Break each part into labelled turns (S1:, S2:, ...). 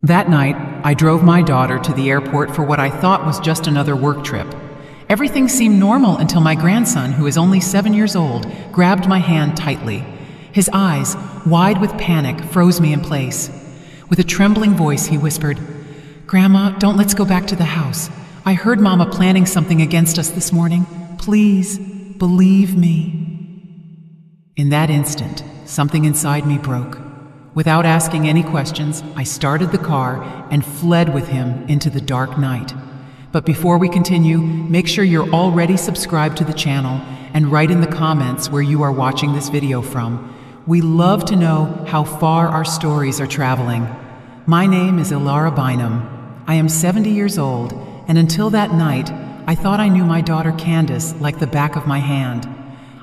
S1: That night, I drove my daughter to the airport for what I thought was just another work trip. Everything seemed normal until my grandson, who is only 7 years old, grabbed my hand tightly. His eyes, wide with panic, froze me in place. With a trembling voice, he whispered, "Grandma, don't let's go back to the house. I heard Mama planning something against us this morning. Please, believe me." In that instant, something inside me broke. Without asking any questions, I started the car and fled with him into the dark night. But before we continue, make sure you're already subscribed to the channel and write in the comments where you are watching this video from. We love to know how far our stories are traveling. My name is Ilara Bynum. I am 70 years old, and until that night, I thought I knew my daughter Candace like the back of my hand.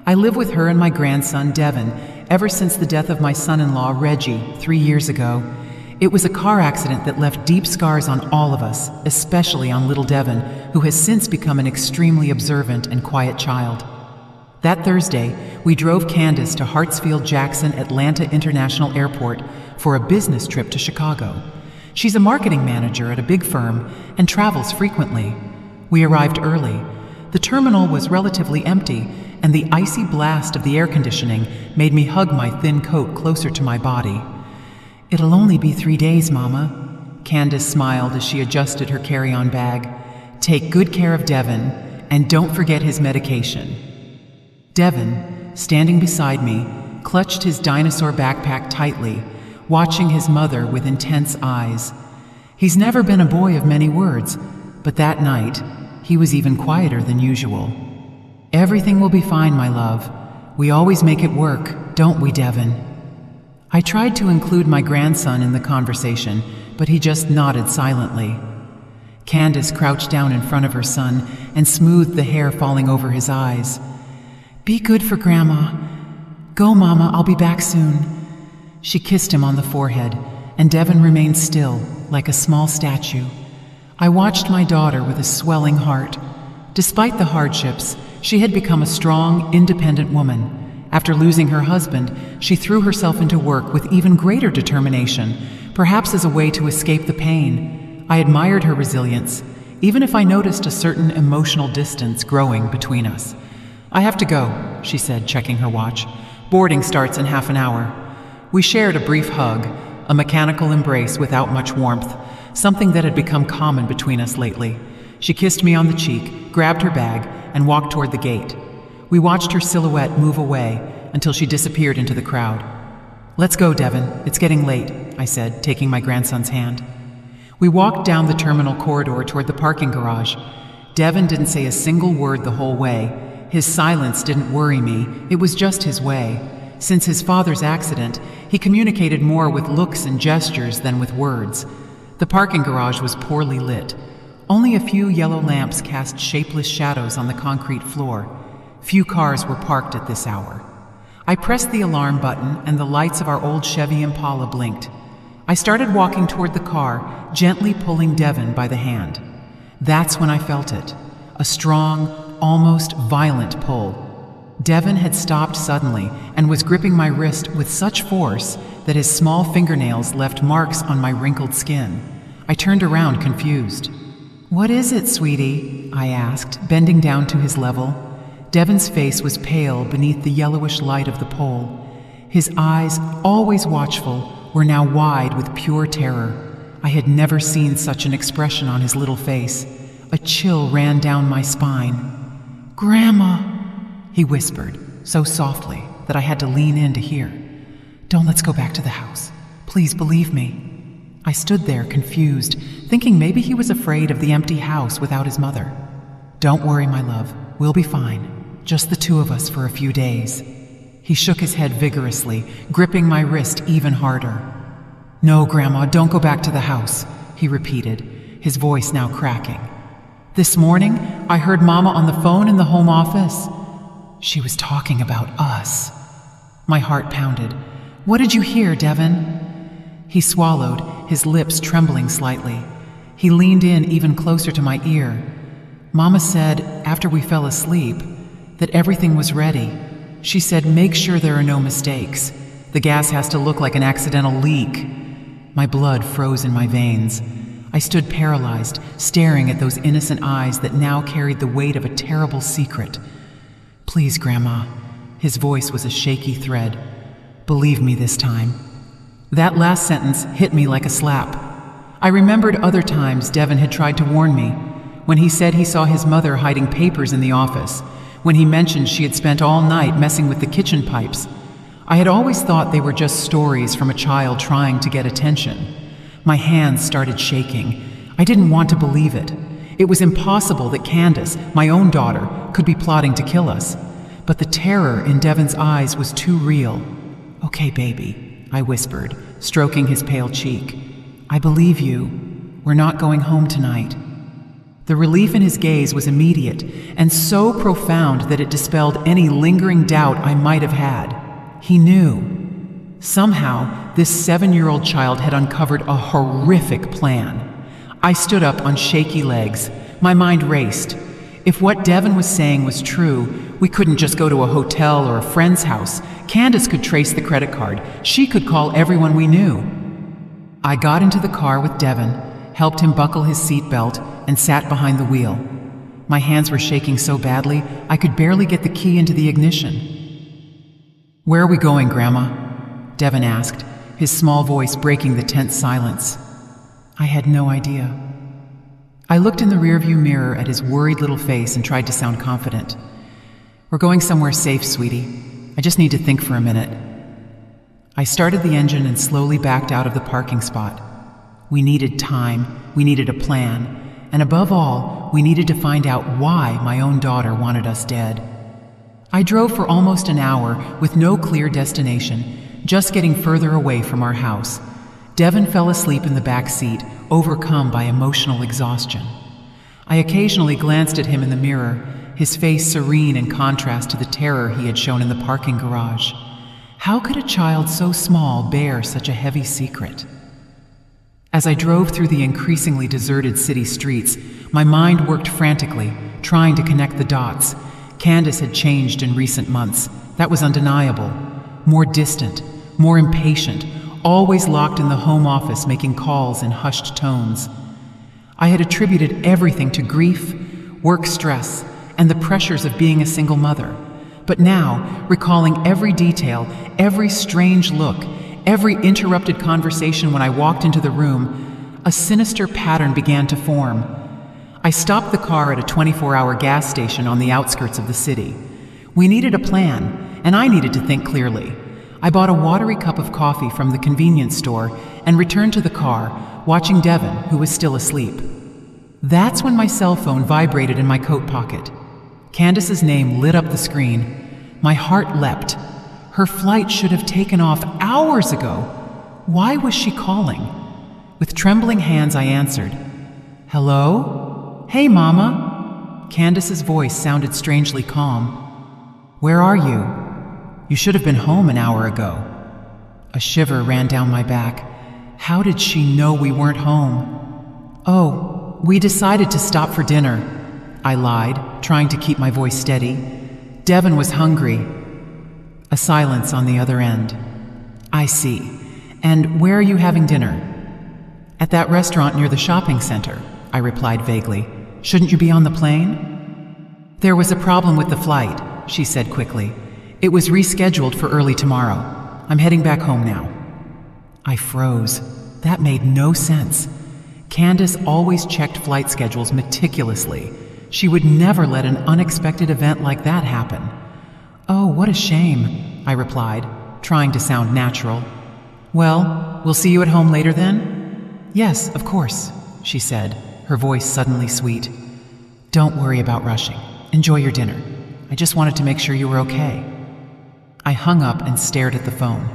S1: I live with her and my grandson Devin ever since the death of my son-in-law Reggie 3 years ago. It was a car accident that left deep scars on all of us, especially on little Devin, who has since become an extremely observant and quiet child. That Thursday, we drove Candace to Hartsfield-Jackson Atlanta International Airport for a business trip to Chicago. She's a marketing manager at a big firm and travels frequently. We arrived early. The terminal was relatively empty, and the icy blast of the air conditioning made me hug my thin coat closer to my body. "It'll only be 3 days, Mama." Candace smiled as she adjusted her carry-on bag. "Take good care of Devin, and don't forget his medication." Devin, standing beside me, clutched his dinosaur backpack tightly, watching his mother with intense eyes. He's never been a boy of many words, but that night, he was even quieter than usual. "Everything will be fine, my love. We always make it work, don't we, Devin?" I tried to include my grandson in the conversation, but he just nodded silently. Candace crouched down in front of her son and smoothed the hair falling over his eyes. "Be good for Grandma. Go, Mama, I'll be back soon." She kissed him on the forehead, and Devin remained still, like a small statue. I watched my daughter with a swelling heart. Despite the hardships, she had become a strong, independent woman. After losing her husband, she threw herself into work with even greater determination, perhaps as a way to escape the pain. I admired her resilience, even if I noticed a certain emotional distance growing between us. "I have to go," she said, checking her watch. "Boarding starts in half an hour." We shared a brief hug, a mechanical embrace without much warmth, something that had become common between us lately. She kissed me on the cheek, grabbed her bag, and walked toward the gate. We watched her silhouette move away until she disappeared into the crowd. "Let's go, Devin. It's getting late," I said, taking my grandson's hand. We walked down the terminal corridor toward the parking garage. Devin didn't say a single word the whole way. His silence didn't worry me. It was just his way. Since his father's accident, he communicated more with looks and gestures than with words. The parking garage was poorly lit. Only a few yellow lamps cast shapeless shadows on the concrete floor. Few cars were parked at this hour. I pressed the alarm button and the lights of our old Chevy Impala blinked. I started walking toward the car, gently pulling Devin by the hand. That's when I felt it. A strong, almost violent pull. Devin had stopped suddenly and was gripping my wrist with such force that his small fingernails left marks on my wrinkled skin. I turned around confused. "What is it, sweetie?" I asked, bending down to his level. Devin's face was pale beneath the yellowish light of the pole. His eyes, always watchful, were now wide with pure terror. I had never seen such an expression on his little face. A chill ran down my spine. "Grandma," he whispered, so softly that I had to lean in to hear. "Don't let's go back to the house. Please believe me." I stood there confused, thinking maybe he was afraid of the empty house without his mother. "Don't worry, my love. We'll be fine. Just the two of us for a few days." He shook his head vigorously, gripping my wrist even harder. "No, Grandma, don't go back to the house," he repeated, his voice now cracking. "This morning, I heard Mama on the phone in the home office. She was talking about us." My heart pounded. "What did you hear, Devin?" He swallowed, his lips trembling slightly. He leaned in even closer to my ear. "Mama said, after we fell asleep, that everything was ready. She said, make sure there are no mistakes. The gas has to look like an accidental leak." My blood froze in my veins. I stood paralyzed, staring at those innocent eyes that now carried the weight of a terrible secret. "Please, Grandma." His voice was a shaky thread. "Believe me this time." That last sentence hit me like a slap. I remembered other times Devin had tried to warn me, when he said he saw his mother hiding papers in the office, when he mentioned she had spent all night messing with the kitchen pipes. I had always thought they were just stories from a child trying to get attention. My hands started shaking. I didn't want to believe it. It was impossible that Candace, my own daughter, could be plotting to kill us. But the terror in Devin's eyes was too real. "Okay, baby," I whispered, stroking his pale cheek. "I believe you. We're not going home tonight." The relief in his gaze was immediate and so profound that it dispelled any lingering doubt I might have had. He knew. Somehow, this 7-year-old child had uncovered a horrific plan. I stood up on shaky legs. My mind raced. If what Devin was saying was true, we couldn't just go to a hotel or a friend's house. Candace could trace the credit card. She could call everyone we knew. I got into the car with Devin, helped him buckle his seatbelt, and sat behind the wheel. My hands were shaking so badly, I could barely get the key into the ignition. "Where are we going, Grandma?" Devin asked, his small voice breaking the tense silence. I had no idea. I looked in the rearview mirror at his worried little face and tried to sound confident. "We're going somewhere safe, sweetie. I just need to think for a minute." I started the engine and slowly backed out of the parking spot. We needed time, we needed a plan, and above all, we needed to find out why my own daughter wanted us dead. I drove for almost an hour with no clear destination, just getting further away from our house. Devin fell asleep in the back seat, overcome by emotional exhaustion. I occasionally glanced at him in the mirror, his face serene in contrast to the terror he had shown in the parking garage. How could a child so small bear such a heavy secret? As I drove through the increasingly deserted city streets, my mind worked frantically, trying to connect the dots. Candace had changed in recent months. That was undeniable. More distant, more impatient, always locked in the home office making calls in hushed tones. I had attributed everything to grief, work stress, and the pressures of being a single mother. But now, recalling every detail, every strange look, every interrupted conversation when I walked into the room, a sinister pattern began to form. I stopped the car at a 24-hour gas station on the outskirts of the city. We needed a plan, and I needed to think clearly. I bought a watery cup of coffee from the convenience store and returned to the car, watching Devin, who was still asleep. That's when my cell phone vibrated in my coat pocket. Candace's name lit up the screen. My heart leapt. Her flight should have taken off hours ago. Why was she calling? With trembling hands, I answered. "Hello? Hey, Mama." Candace's voice sounded strangely calm. "Where are you? You should have been home an hour ago." A shiver ran down my back. How did she know we weren't home? "Oh, we decided to stop for dinner," I lied, trying to keep my voice steady. "Devin was hungry." A silence on the other end. "I see. And where are you having dinner?" "At that restaurant near the shopping center," I replied vaguely. "Shouldn't you be on the plane?" "There was a problem with the flight," she said quickly. "It was rescheduled for early tomorrow. I'm heading back home now." I froze. That made no sense. Candace always checked flight schedules meticulously. She would never let an unexpected event like that happen. "Oh, what a shame," I replied, trying to sound natural. "Well, we'll see you at home later then?" "Yes, of course," she said, her voice suddenly sweet. "Don't worry about rushing. Enjoy your dinner. I just wanted to make sure you were okay." I hung up and stared at the phone.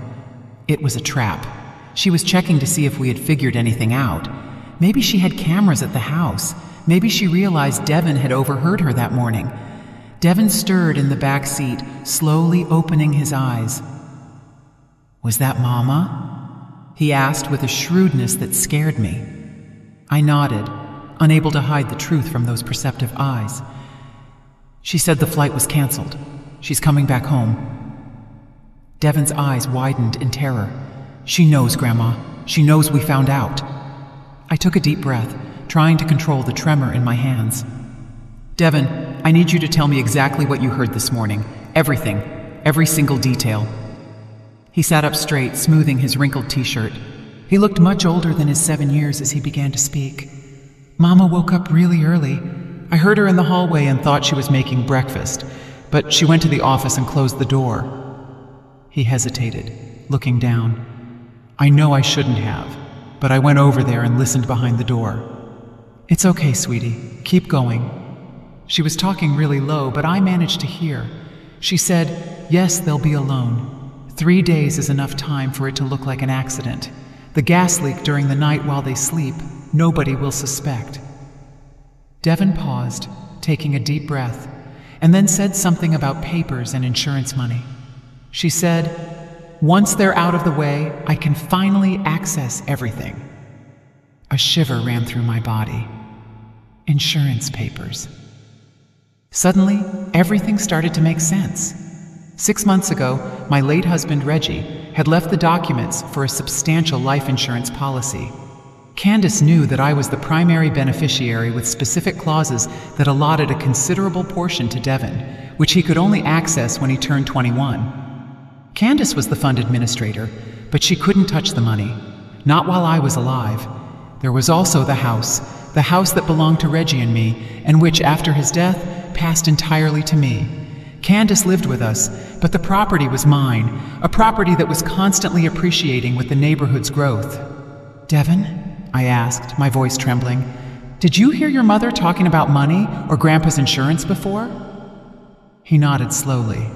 S1: It was a trap. She was checking to see if we had figured anything out. Maybe she had cameras at the house. Maybe she realized Devin had overheard her that morning. Devin stirred in the back seat, slowly opening his eyes. "Was that Mama?" he asked with a shrewdness that scared me. I nodded, unable to hide the truth from those perceptive eyes. "She said the flight was canceled. She's coming back home." Devin's eyes widened in terror. "She knows, Grandma. She knows we found out." I took a deep breath, trying to control the tremor in my hands. "Devin, I need you to tell me exactly what you heard this morning. Everything. Every single detail." He sat up straight, smoothing his wrinkled t-shirt. He looked much older than his 7 years as he began to speak. "Mama woke up really early. I heard her in the hallway and thought she was making breakfast, but she went to the office and closed the door." He hesitated, looking down. "I know I shouldn't have, but I went over there and listened behind the door." "It's okay, sweetie. Keep going." She was talking really low, but I managed to hear. She said, "Yes, they'll be alone. 3 days is enough time for it to look like an accident. The gas leak during the night while they sleep, nobody will suspect." Devin paused, taking a deep breath, and then said something about papers and insurance money. She said, "Once they're out of the way, I can finally access everything." A shiver ran through my body. Insurance papers. Suddenly, everything started to make sense. 6 months ago, my late husband, Reggie, had left the documents for a substantial life insurance policy. Candace knew that I was the primary beneficiary with specific clauses that allotted a considerable portion to Devin, which he could only access when he turned 21. Candace was the fund administrator, but she couldn't touch the money, not while I was alive. There was also the house that belonged to Reggie and me, and which, after his death, passed entirely to me. Candace lived with us, but the property was mine, a property that was constantly appreciating with the neighborhood's growth. "Devin?" I asked, my voice trembling. "Did you hear your mother talking about money or Grandpa's insurance before?" He nodded slowly.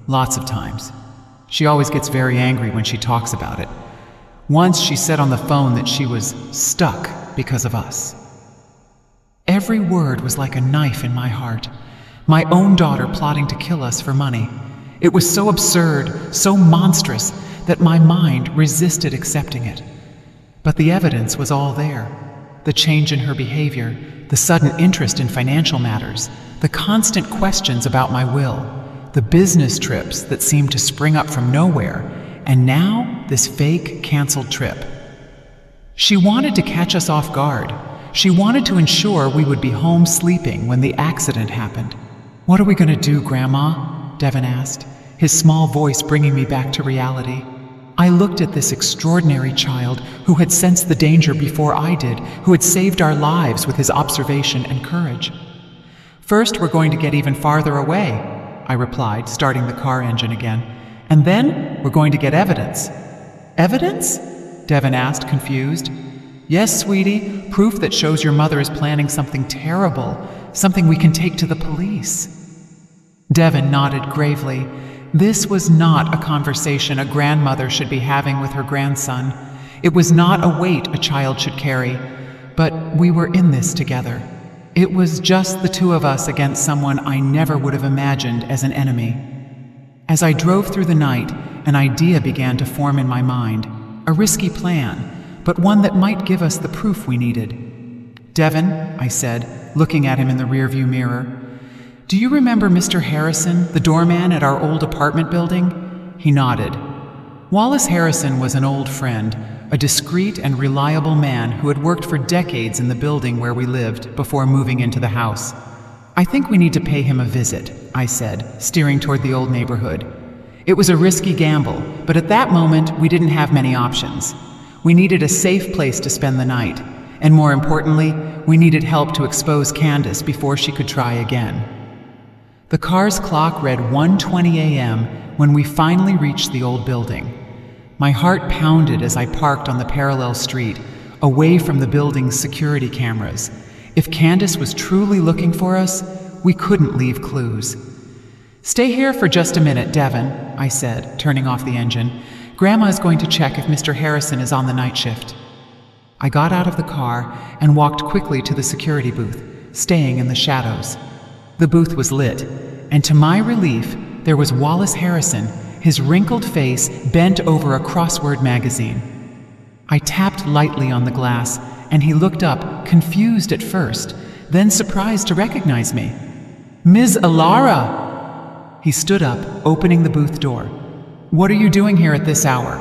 S1: "Lots of times. She always gets very angry when she talks about it. Once she said on the phone that she was stuck because of us." Every word was like a knife in my heart. My own daughter plotting to kill us for money. It was so absurd, so monstrous, that my mind resisted accepting it. But the evidence was all there. The change in her behavior, the sudden interest in financial matters, the constant questions about my will, the business trips that seemed to spring up from nowhere, and now this fake, canceled trip. She wanted to catch us off guard. She wanted to ensure we would be home sleeping when the accident happened. "What are we going to do, Grandma?" Devin asked, his small voice bringing me back to reality. I looked at this extraordinary child who had sensed the danger before I did, who had saved our lives with his observation and courage. "First, we're going to get even farther away," I replied, starting the car engine again. "And then we're going to get evidence." "Evidence?" Devin asked, confused. "Yes, sweetie, proof that shows your mother is planning something terrible, something we can take to the police." Devin nodded gravely. This was not a conversation a grandmother should be having with her grandson. It was not a weight a child should carry. But we were in this together. It was just the two of us against someone I never would have imagined as an enemy. As I drove through the night, an idea began to form in my mind. A risky plan, but one that might give us the proof we needed. "Devin," I said, looking at him in the rearview mirror, "do you remember Mr. Harrison, the doorman at our old apartment building?" He nodded. Wallace Harrison was an old friend, a discreet and reliable man who had worked for decades in the building where we lived before moving into the house. "I think we need to pay him a visit," I said, steering toward the old neighborhood. It was a risky gamble, but at that moment we didn't have many options. We needed a safe place to spend the night, and more importantly, we needed help to expose Candace before she could try again. The car's clock read 1:20 a.m. when we finally reached the old building. My heart pounded as I parked on the parallel street, away from the building's security cameras. If Candace was truly looking for us, we couldn't leave clues. "Stay here for just a minute, Devin," I said, turning off the engine. "Grandma is going to check if Mr. Harrison is on the night shift." I got out of the car and walked quickly to the security booth, staying in the shadows. The booth was lit, and to my relief, there was Wallace Harrison, his wrinkled face bent over a crossword magazine. I tapped lightly on the glass, and he looked up, confused at first, then surprised to recognize me. "Ms. Alara!" He stood up, opening the booth door. "What are you doing here at this hour?"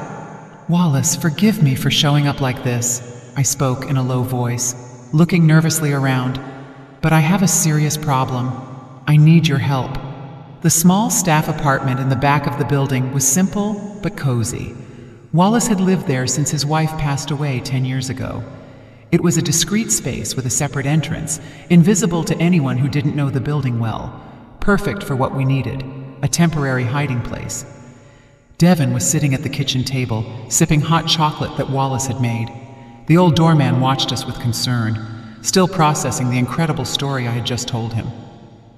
S1: Wallace, forgive me for showing up like this, I spoke in a low voice, looking nervously around. But I have a serious problem. I need your help. The small staff apartment in the back of the building was simple but cozy. Wallace had lived there since his wife passed away 10 years ago. It was a discreet space with a separate entrance, invisible to anyone who didn't know the building well. Perfect for what we needed, a temporary hiding place. Devon was sitting at the kitchen table, sipping hot chocolate that Wallace had made. The old doorman watched us with concern, still processing the incredible story I had just told him.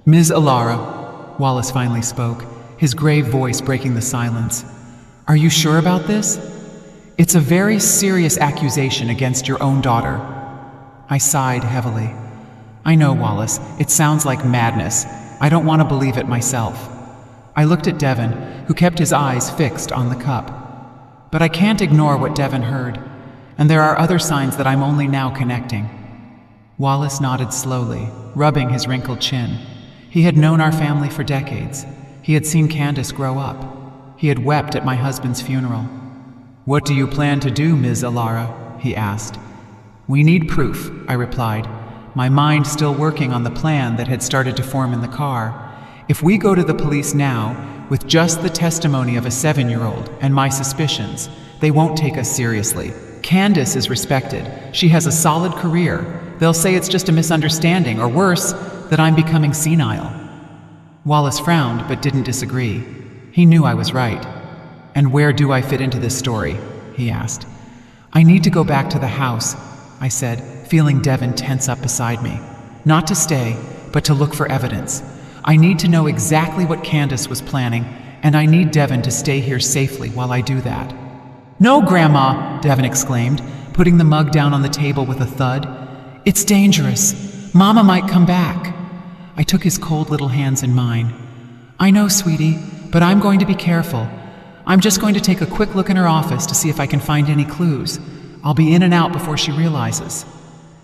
S1: Ms. Alara, Wallace finally spoke, his grave voice breaking the silence. Are you sure about this? It's a very serious accusation against your own daughter. I sighed heavily. I know, Wallace, it sounds like madness. I don't want to believe it myself. I looked at Devon, who kept his eyes fixed on the cup. But I can't ignore what Devon heard, and there are other signs that I'm only now connecting. Wallace nodded slowly, rubbing his wrinkled chin. He had known our family for decades. He had seen Candace grow up. He had wept at my husband's funeral. What do you plan to do, Ms. Alara? He asked. We need proof, I replied, my mind still working on the plan that had started to form in the car. If we go to the police now, with just the testimony of a 7-year-old and my suspicions, they won't take us seriously. Candace is respected. She has a solid career. They'll say it's just a misunderstanding, or worse, that I'm becoming senile. Wallace frowned, but didn't disagree. He knew I was right. And where do I fit into this story? He asked. I need to go back to the house, I said, feeling Devon tense up beside me. Not to stay, but to look for evidence. I need to know exactly what Candace was planning, and I need Devon to stay here safely while I do that. No, Grandma, Devon exclaimed, putting the mug down on the table with a thud. It's dangerous. Mama might come back. I took his cold little hands in mine. I know, sweetie, but I'm going to be careful. I'm just going to take a quick look in her office to see if I can find any clues. I'll be in and out before she realizes.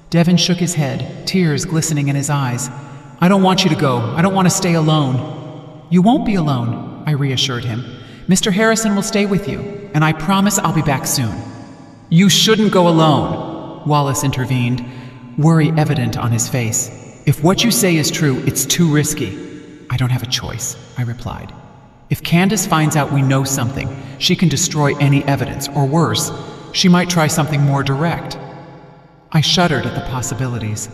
S1: Devon shook his head, tears glistening in his eyes. I don't want you to go. I don't want to stay alone. You won't be alone, I reassured him. Mr. Harrison will stay with you, and I promise I'll be back soon. You shouldn't go alone, Wallace intervened, worry evident on his face. If what you say is true, it's too risky. I don't have a choice, I replied. If Candace finds out we know something, she can destroy any evidence, or worse, she might try something more direct. I shuddered at the possibilities.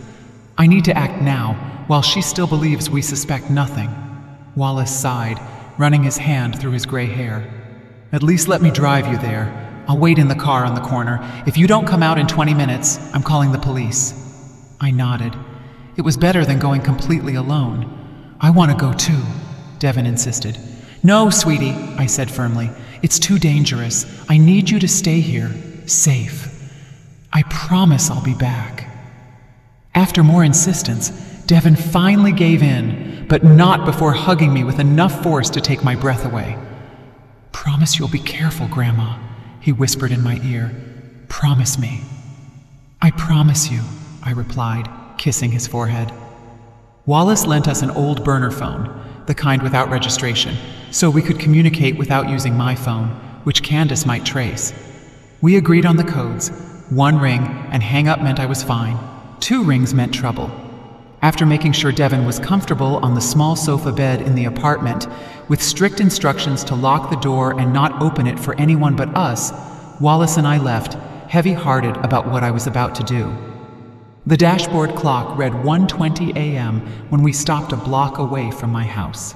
S1: I need to act now, while she still believes we suspect nothing. Wallace sighed, running his hand through his gray hair. At least let me drive you there. I'll wait in the car on the corner. If you don't come out in 20 minutes, I'm calling the police. I nodded. It was better than going completely alone. I want to go too, Devon insisted. No, sweetie, I said firmly. It's too dangerous. I need you to stay here, safe. I promise I'll be back. After more insistence, Devon finally gave in, but not before hugging me with enough force to take my breath away. Promise you'll be careful, Grandma, he whispered in my ear. Promise me. I promise you, I replied, kissing his forehead. Wallace lent us an old burner phone, the kind without registration, so we could communicate without using my phone, which Candace might trace. We agreed on the codes. 1 ring, and hang up meant I was fine. 2 rings meant trouble. After making sure Devon was comfortable on the small sofa bed in the apartment, with strict instructions to lock the door and not open it for anyone but us, Wallace and I left, heavy-hearted about what I was about to do. The dashboard clock read 1:20 a.m. when we stopped a block away from my house.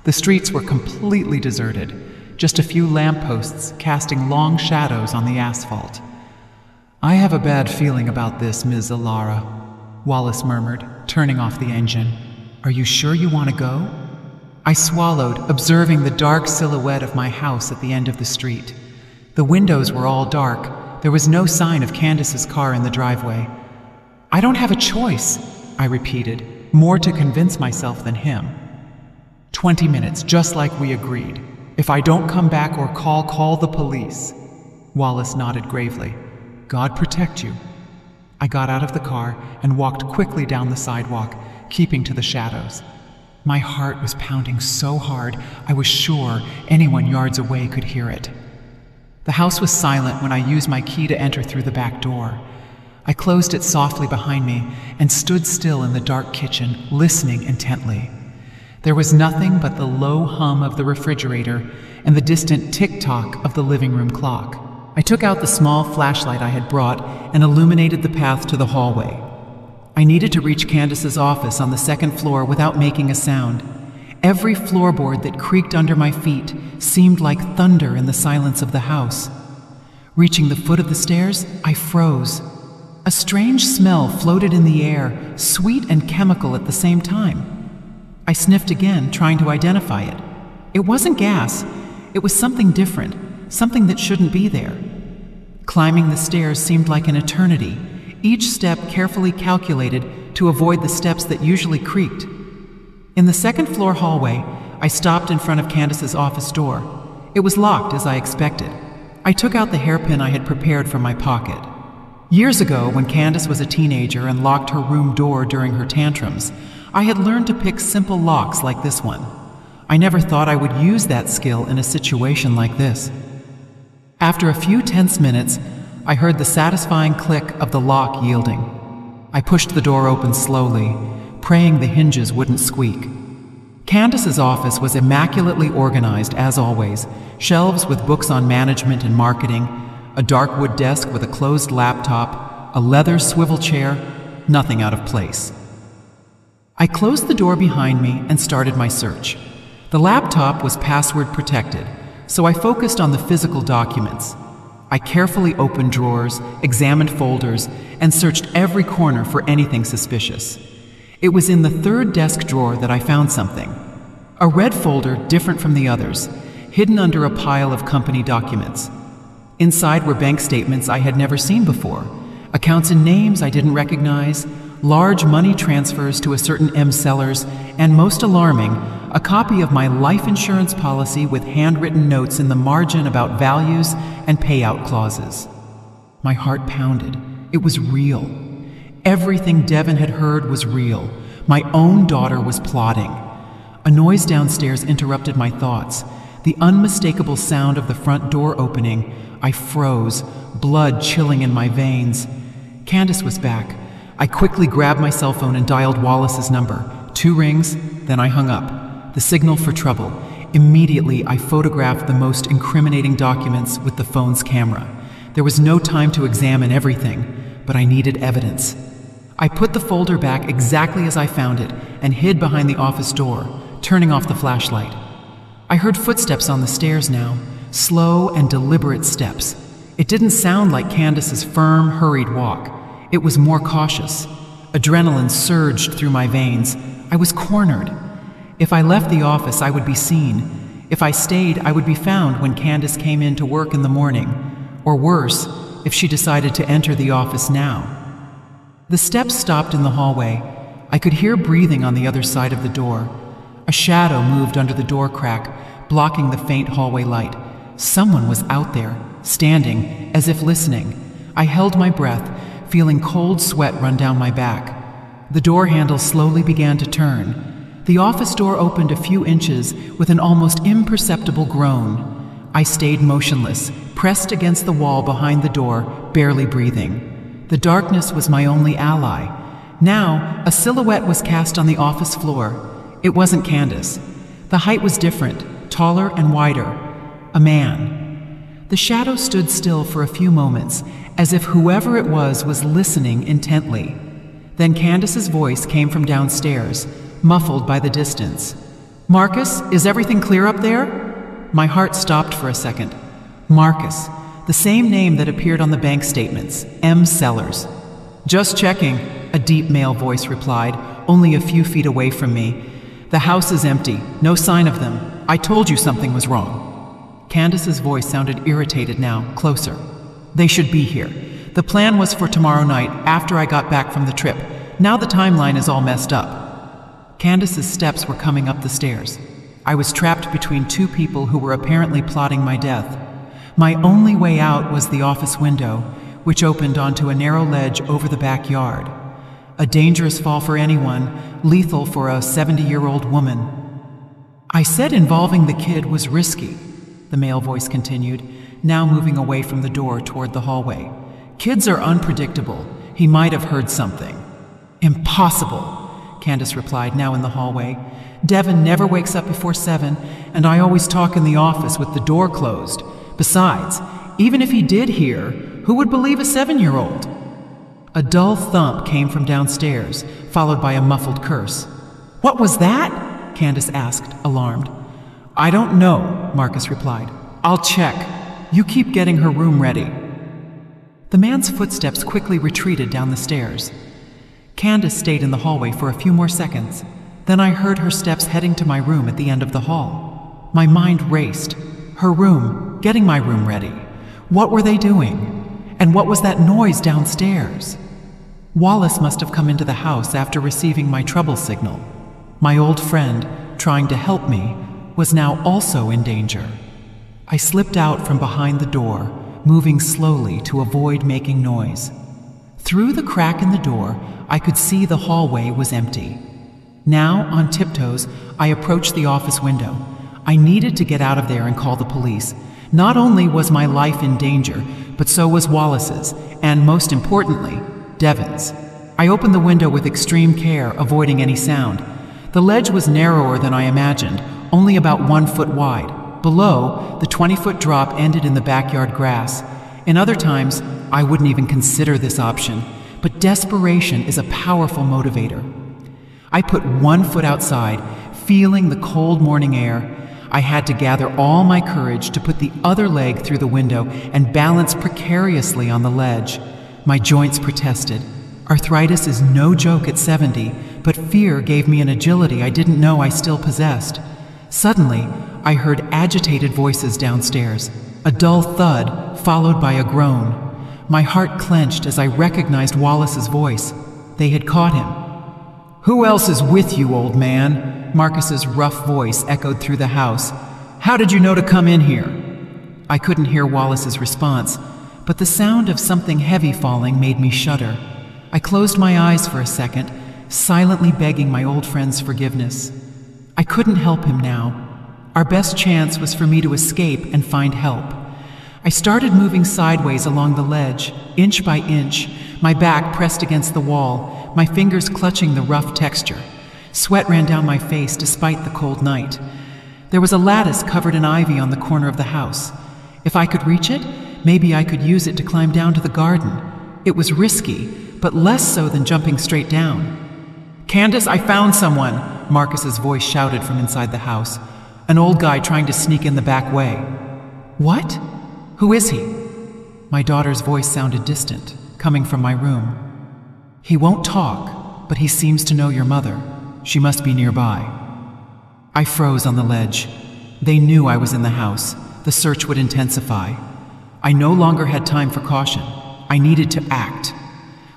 S1: The streets were completely deserted, just a few lampposts casting long shadows on the asphalt. I have a bad feeling about this, Ms. Alara, Wallace murmured, turning off the engine. Are you sure you want to go? I swallowed, observing the dark silhouette of my house at the end of the street. The windows were all dark. There was no sign of Candace's car in the driveway. I don't have a choice, I repeated, more to convince myself than him. 20 minutes, just like we agreed. If I don't come back or call the police. Wallace nodded gravely. God protect you. I got out of the car and walked quickly down the sidewalk, keeping to the shadows. My heart was pounding so hard I was sure anyone yards away could hear it. The house was silent when I used my key to enter through the back door. I closed it softly behind me and stood still in the dark kitchen, listening intently. There was nothing but the low hum of the refrigerator and the distant tick-tock of the living room clock. I took out the small flashlight I had brought and illuminated the path to the hallway. I needed to reach Candace's office on the second floor without making a sound. Every floorboard that creaked under my feet seemed like thunder in the silence of the house. Reaching the foot of the stairs, I froze. A strange smell floated in the air, sweet and chemical at the same time. I sniffed again, trying to identify it. It wasn't gas. It was something different, something that shouldn't be there. Climbing the stairs seemed like an eternity, each step carefully calculated to avoid the steps that usually creaked. In the second-floor hallway, I stopped in front of Candace's office door. It was locked, as I expected. I took out the hairpin I had prepared from my pocket. Years ago, when Candace was a teenager and locked her room door during her tantrums, I had learned to pick simple locks like this one. I never thought I would use that skill in a situation like this. After a few tense minutes, I heard the satisfying click of the lock yielding. I pushed the door open slowly, praying the hinges wouldn't squeak. Candace's office was immaculately organized, as always, shelves with books on management and marketing, a dark wood desk with a closed laptop, a leather swivel chair, nothing out of place. I closed the door behind me and started my search. The laptop was password protected, so I focused on the physical documents. I carefully opened drawers, examined folders, and searched every corner for anything suspicious. It was in the third desk drawer that I found something. A red folder different from the others, hidden under a pile of company documents. Inside were bank statements I had never seen before, accounts and names I didn't recognize, large money transfers to a certain M. Sellers, and most alarming, a copy of my life insurance policy with handwritten notes in the margin about values and payout clauses. My heart pounded. It was real. Everything Devin had heard was real. My own daughter was plotting. A noise downstairs interrupted my thoughts. The unmistakable sound of the front door opening. I froze, blood chilling in my veins. Candace was back. I quickly grabbed my cell phone and dialed Wallace's number. 2 rings, then I hung up. The signal for trouble. Immediately, I photographed the most incriminating documents with the phone's camera. There was no time to examine everything, but I needed evidence. I put the folder back exactly as I found it and hid behind the office door, turning off the flashlight. I heard footsteps on the stairs now, slow and deliberate steps. It didn't sound like Candace's firm, hurried walk. It was more cautious. Adrenaline surged through my veins. I was cornered. If I left the office, I would be seen. If I stayed, I would be found when Candace came in to work in the morning. Or worse, if she decided to enter the office now. The steps stopped in the hallway. I could hear breathing on the other side of the door. A shadow moved under the door crack, blocking the faint hallway light. Someone was out there, standing, as if listening. I held my breath, feeling cold sweat run down my back. The door handle slowly began to turn. The office door opened a few inches with an almost imperceptible groan. I stayed motionless, pressed against the wall behind the door, barely breathing. The darkness was my only ally. Now, a silhouette was cast on the office floor. It wasn't Candace. The height was different, taller and wider. A man. The shadow stood still for a few moments, as if whoever it was listening intently. Then Candace's voice came from downstairs, muffled by the distance. "Marcus, is everything clear up there?" My heart stopped for a second. Marcus, the same name that appeared on the bank statements, M. Sellers. "Just checking," a deep male voice replied, only a few feet away from me. "The house is empty, no sign of them. I told you something was wrong." Candace's voice sounded irritated now, closer. "They should be here. The plan was for tomorrow night, after I got back from the trip. Now the timeline is all messed up." Candace's steps were coming up the stairs. I was trapped between two people who were apparently plotting my death. My only way out was the office window, which opened onto a narrow ledge over the backyard. A dangerous fall for anyone, lethal for a 70-year-old woman. "I said involving the kid was risky," the male voice continued. now moving away from the door toward the hallway. "Kids are unpredictable. He might have heard something." "Impossible," Candace replied, now in the hallway. "Devin never wakes up before 7, and I always talk in the office with the door closed. Besides, even if he did hear, who would believe a 7-year-old? A dull thump came from downstairs, followed by a muffled curse. "What was that?" Candace asked, alarmed. "I don't know," Marcus replied. "I'll check. You keep getting her room ready." The man's footsteps quickly retreated down the stairs. Candace stayed in the hallway for a few more seconds. Then I heard her steps heading to my room at the end of the hall. My mind raced. Her room, getting my room ready. What were they doing? And what was that noise downstairs? Wallace must have come into the house after receiving my trouble signal. My old friend, trying to help me, was now also in danger. I slipped out from behind the door, moving slowly to avoid making noise. Through the crack in the door, I could see the hallway was empty. Now, on tiptoes, I approached the office window. I needed to get out of there and call the police. Not only was my life in danger, but so was Wallace's, and most importantly, Devin's. I opened the window with extreme care, avoiding any sound. The ledge was narrower than I imagined, only about 1 foot wide. Below, the 20-foot drop ended in the backyard grass. In other times, I wouldn't even consider this option, but desperation is a powerful motivator. I put 1 foot outside, feeling the cold morning air. I had to gather all my courage to put the other leg through the window and balance precariously on the ledge. My joints protested. Arthritis is no joke at 70, but fear gave me an agility I didn't know I still possessed. Suddenly, I heard agitated voices downstairs, a dull thud followed by a groan. My heart clenched as I recognized Wallace's voice. They had caught him. "Who else is with you, old man?" Marcus's rough voice echoed through the house. "How did you know to come in here?" I couldn't hear Wallace's response, but the sound of something heavy falling made me shudder. I closed my eyes for a second, silently begging my old friend's forgiveness. I couldn't help him now. Our best chance was for me to escape and find help. I started moving sideways along the ledge, inch by inch, my back pressed against the wall, my fingers clutching the rough texture. Sweat ran down my face despite the cold night. There was a lattice covered in ivy on the corner of the house. If I could reach it, maybe I could use it to climb down to the garden. It was risky, but less so than jumping straight down. "Candace, I found someone!" Marcus's voice shouted from inside the house. "An old guy trying to sneak in the back way." "What? Who is he?" My daughter's voice sounded distant, coming from my room. "He won't talk, but he seems to know your mother. She must be nearby." I froze on the ledge. They knew I was in the house. The search would intensify. I no longer had time for caution. I needed to act.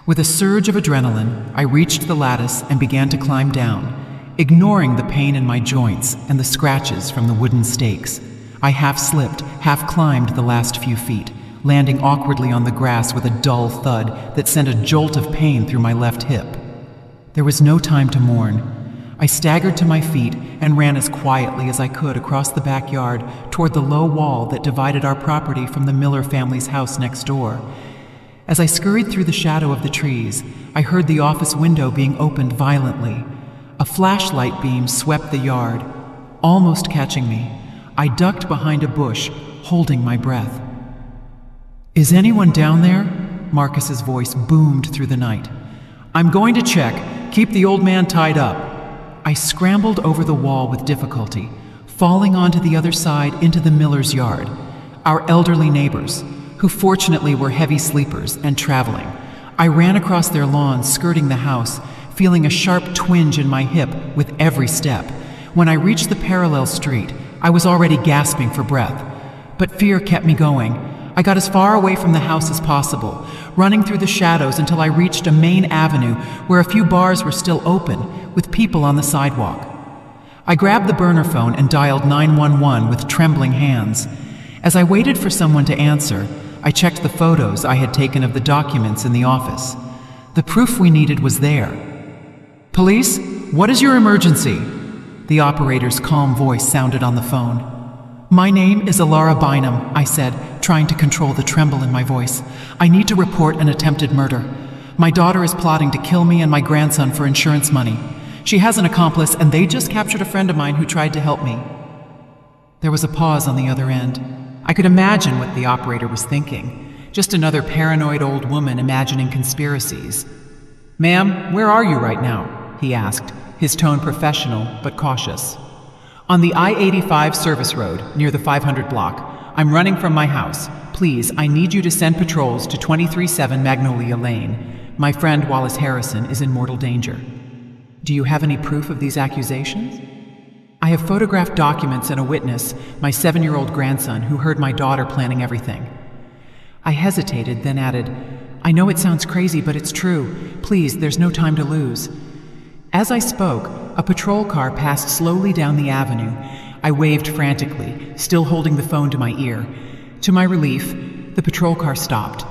S1: With a surge of adrenaline, I reached the lattice and began to climb down, ignoring the pain in my joints and the scratches from the wooden stakes. I half slipped, half climbed the last few feet, landing awkwardly on the grass with a dull thud that sent a jolt of pain through my left hip. There was no time to mourn. I staggered to my feet and ran as quietly as I could across the backyard toward the low wall that divided our property from the Miller family's house next door. As I scurried through the shadow of the trees, I heard the office window being opened violently. A flashlight beam swept the yard, almost catching me. I ducked behind a bush, holding my breath. "Is anyone down there?" Marcus's voice boomed through the night. "I'm going to check. Keep the old man tied up." I scrambled over the wall with difficulty, falling onto the other side into the Miller's yard. Our elderly neighbors, who fortunately were heavy sleepers and traveling. I ran across their lawn, skirting the house, feeling a sharp twinge in my hip with every step. When I reached the parallel street, I was already gasping for breath. But fear kept me going. I got as far away from the house as possible, running through the shadows until I reached a main avenue where a few bars were still open, with people on the sidewalk. I grabbed the burner phone and dialed 911 with trembling hands. As I waited for someone to answer, I checked the photos I had taken of the documents in the office. The proof we needed was there. "Police, what is your emergency?" The operator's calm voice sounded on the phone. My name is Alara Bynum, I said, trying to control the tremble in my voice. I need to report an attempted murder. My daughter is plotting to kill me and my grandson for insurance money. She has an accomplice, and they just captured a friend of mine who tried to help me. There was a pause on the other end. I could imagine what the operator was thinking. Just another paranoid old woman imagining conspiracies. "Ma'am, where are you right now?" he asked, his tone professional but cautious. "On the I-85 service road, near the 500 block. I'm running from my house. Please, I need you to send patrols to 237 Magnolia Lane. My friend Wallace Harrison is in mortal danger." "Do you have any proof of these accusations?" "I have photographed documents and a witness, my 7-year-old grandson, who heard my daughter planning everything." I hesitated, then added, "I know it sounds crazy, but it's true. Please, there's no time to lose." As I spoke, a patrol car passed slowly down the avenue. I waved frantically, still holding the phone to my ear. To my relief, the patrol car stopped.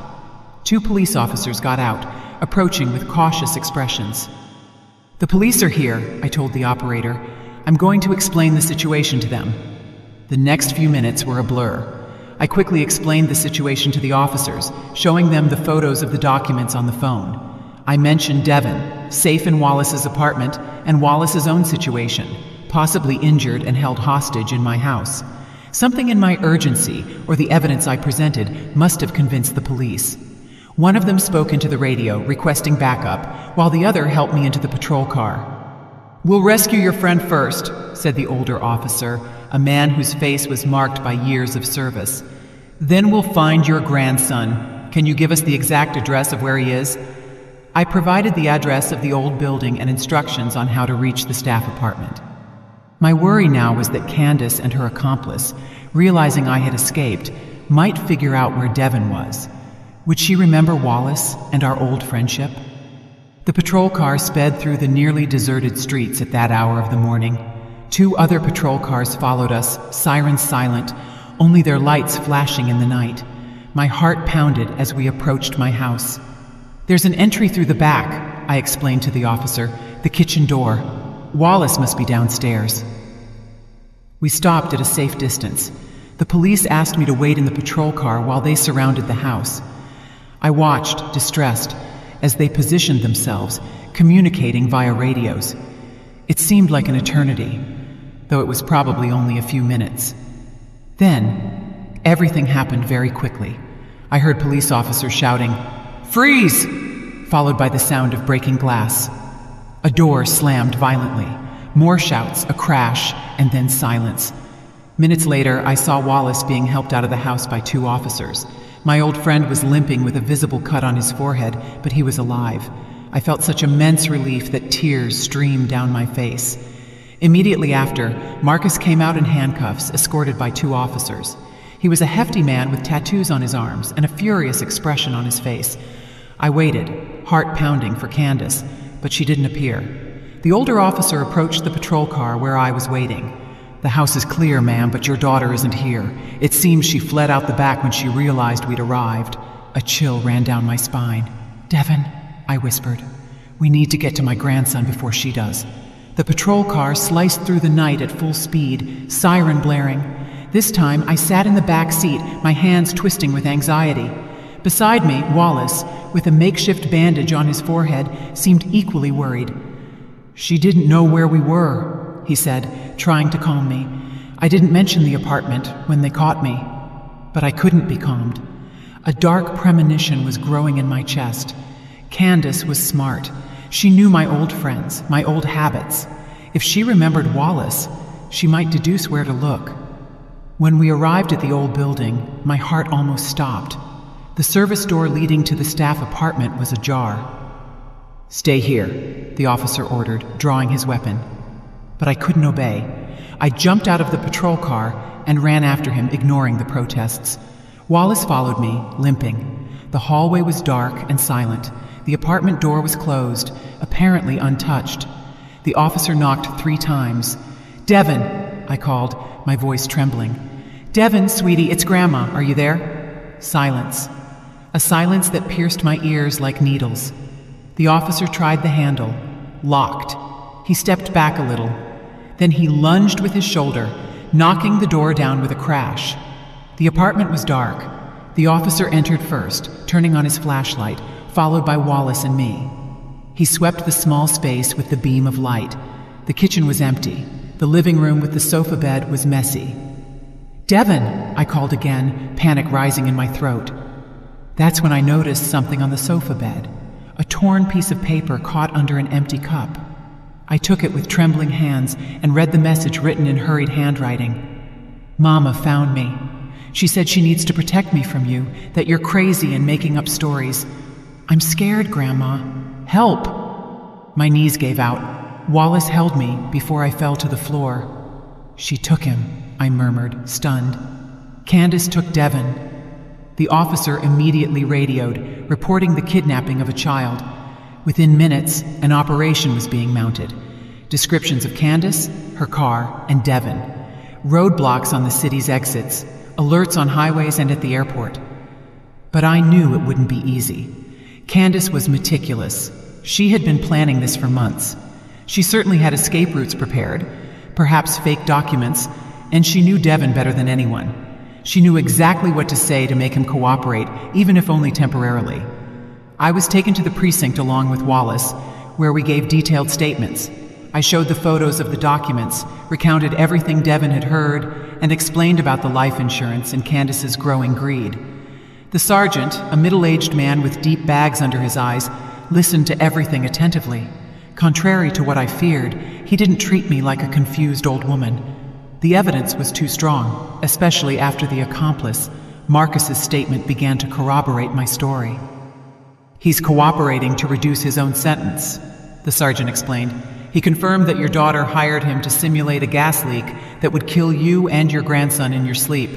S1: 2 police officers got out, approaching with cautious expressions. "The police are here," I told the operator. "I'm going to explain the situation to them." The next few minutes were a blur. I quickly explained the situation to the officers, showing them the photos of the documents on the phone. I mentioned Devin, safe in Wallace's apartment, and Wallace's own situation, possibly injured and held hostage in my house. Something in my urgency, or the evidence I presented, must have convinced the police. One of them spoke into the radio, requesting backup, while the other helped me into the patrol car. "We'll rescue your friend first," said the older officer, a man whose face was marked by years of service. "Then we'll find your grandson. Can you give us the exact address of where he is?" I provided the address of the old building and instructions on how to reach the staff apartment. My worry now was that Candace and her accomplice, realizing I had escaped, might figure out where Devin was. Would she remember Wallace and our old friendship? The patrol car sped through the nearly deserted streets at that hour of the morning. 2 other patrol cars followed us, sirens silent, only their lights flashing in the night. My heart pounded as we approached my house. "There's an entry through the back," I explained to the officer, "the kitchen door. Wallace must be downstairs." We stopped at a safe distance. The police asked me to wait in the patrol car while they surrounded the house. I watched, distressed, as they positioned themselves, communicating via radios. It seemed like an eternity, though it was probably only a few minutes. Then, everything happened very quickly. I heard police officers shouting, "Freeze!" followed by the sound of breaking glass. A door slammed violently. More shouts, a crash, and then silence. Minutes later, I saw Wallace being helped out of the house by 2 officers. My old friend was limping with a visible cut on his forehead, but he was alive. I felt such immense relief that tears streamed down my face. Immediately after, Marcus came out in handcuffs, escorted by 2 officers. He was a hefty man with tattoos on his arms and a furious expression on his face. I waited, heart pounding, for Candace, but she didn't appear. The older officer approached the patrol car where I was waiting. "The house is clear, ma'am, but your daughter isn't here. It seems she fled out the back when she realized we'd arrived." A chill ran down my spine. "Devin," I whispered, "we need to get to my grandson before she does." The patrol car sliced through the night at full speed, siren blaring. This time, I sat in the back seat, my hands twisting with anxiety. Beside me, Wallace, with a makeshift bandage on his forehead, seemed equally worried. "She didn't know where we were," he said, trying to calm me. "I didn't mention the apartment when they caught me." But I couldn't be calmed. A dark premonition was growing in my chest. Candace was smart. She knew my old friends, my old habits. If she remembered Wallace, she might deduce where to look. When we arrived at the old building, my heart almost stopped. The service door leading to the staff apartment was ajar. "Stay here," the officer ordered, drawing his weapon. But I couldn't obey. I jumped out of the patrol car and ran after him, ignoring the protests. Wallace followed me, limping. The hallway was dark and silent. The apartment door was closed, apparently untouched. The officer knocked 3 times. "Devin," I called, my voice trembling. "Devin, sweetie, it's Grandma. Are you there?" Silence. A silence that pierced my ears like needles. The officer tried the handle. Locked. He stepped back a little. Then he lunged with his shoulder, knocking the door down with a crash. The apartment was dark. The officer entered first, turning on his flashlight, followed by Wallace and me. He swept the small space with the beam of light. The kitchen was empty. The living room with the sofa bed was messy. "Devin!" I called again, panic rising in my throat. That's when I noticed something on the sofa bed, a torn piece of paper caught under an empty cup. I took it with trembling hands and read the message written in hurried handwriting. "Mama found me. She said she needs to protect me from you, that you're crazy and making up stories. I'm scared, Grandma. Help!" My knees gave out. Wallace held me before I fell to the floor. "She took him," I murmured, stunned. "Candace took Devin." The officer immediately radioed, reporting the kidnapping of a child. Within minutes, an operation was being mounted. Descriptions of Candace, her car, and Devin. Roadblocks on the city's exits. Alerts on highways and at the airport. But I knew it wouldn't be easy. Candace was meticulous. She had been planning this for months. She certainly had escape routes prepared, perhaps fake documents, and she knew Devin better than anyone. She knew exactly what to say to make him cooperate, even if only temporarily. I was taken to the precinct along with Wallace, where we gave detailed statements. I showed the photos of the documents, recounted everything Devin had heard, and explained about the life insurance and Candace's growing greed. The sergeant, a middle-aged man with deep bags under his eyes, listened to everything attentively. Contrary to what I feared, he didn't treat me like a confused old woman. The evidence was too strong, especially after the accomplice, Marcus's statement, began to corroborate my story. "He's cooperating to reduce his own sentence," the sergeant explained. "He confirmed that your daughter hired him to simulate a gas leak that would kill you and your grandson in your sleep.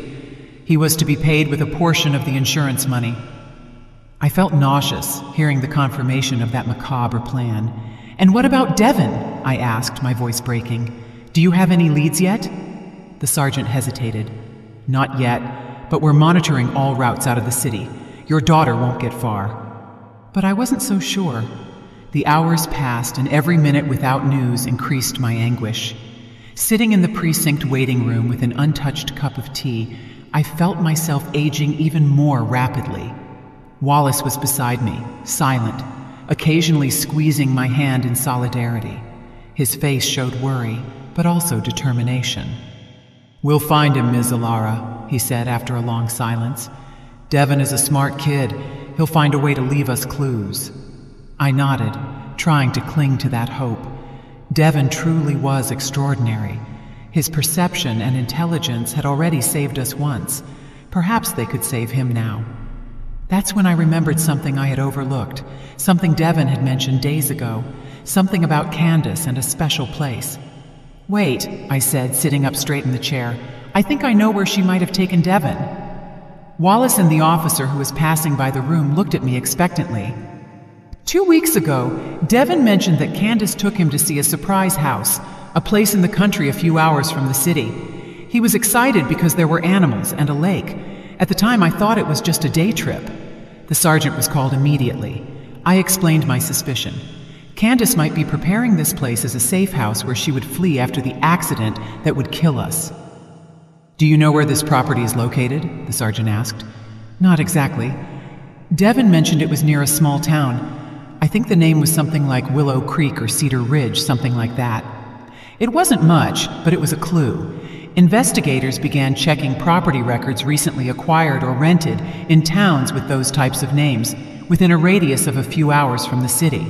S1: He was to be paid with a portion of the insurance money." I felt nauseous, hearing the confirmation of that macabre plan. "And what about Devin?" I asked, my voice breaking. "Do you have any leads yet?" The sergeant hesitated. "Not yet, but we're monitoring all routes out of the city. Your daughter won't get far." But I wasn't so sure. The hours passed, and every minute without news increased my anguish. Sitting in the precinct waiting room with an untouched cup of tea, I felt myself aging even more rapidly. Wallace was beside me, silent, occasionally squeezing my hand in solidarity. His face showed worry, but also determination. "We'll find him, Ms. Alara," he said after a long silence. "Devin is a smart kid. He'll find a way to leave us clues." I nodded, trying to cling to that hope. Devin truly was extraordinary. His perception and intelligence had already saved us once. Perhaps they could save him now. That's when I remembered something I had overlooked, something Devin had mentioned days ago, something about Candace and a special place. "Wait," I said, sitting up straight in the chair. "I think I know where she might have taken Devin." Wallace and the officer who was passing by the room looked at me expectantly. 2 weeks ago, Devin mentioned that Candace took him to see a surprise house, a place in the country a few hours from the city. He was excited because there were animals and a lake. At the time, I thought it was just a day trip. The sergeant was called immediately. I explained my suspicion. Candace might be preparing this place as a safe house where she would flee after the accident that would kill us. "Do you know where this property is located?" the sergeant asked. "Not exactly. Devin mentioned it was near a small town. I think the name was something like Willow Creek or Cedar Ridge, something like that. It wasn't much, but it was a clue. Investigators began checking property records recently acquired or rented in towns with those types of names, within a radius of a few hours from the city.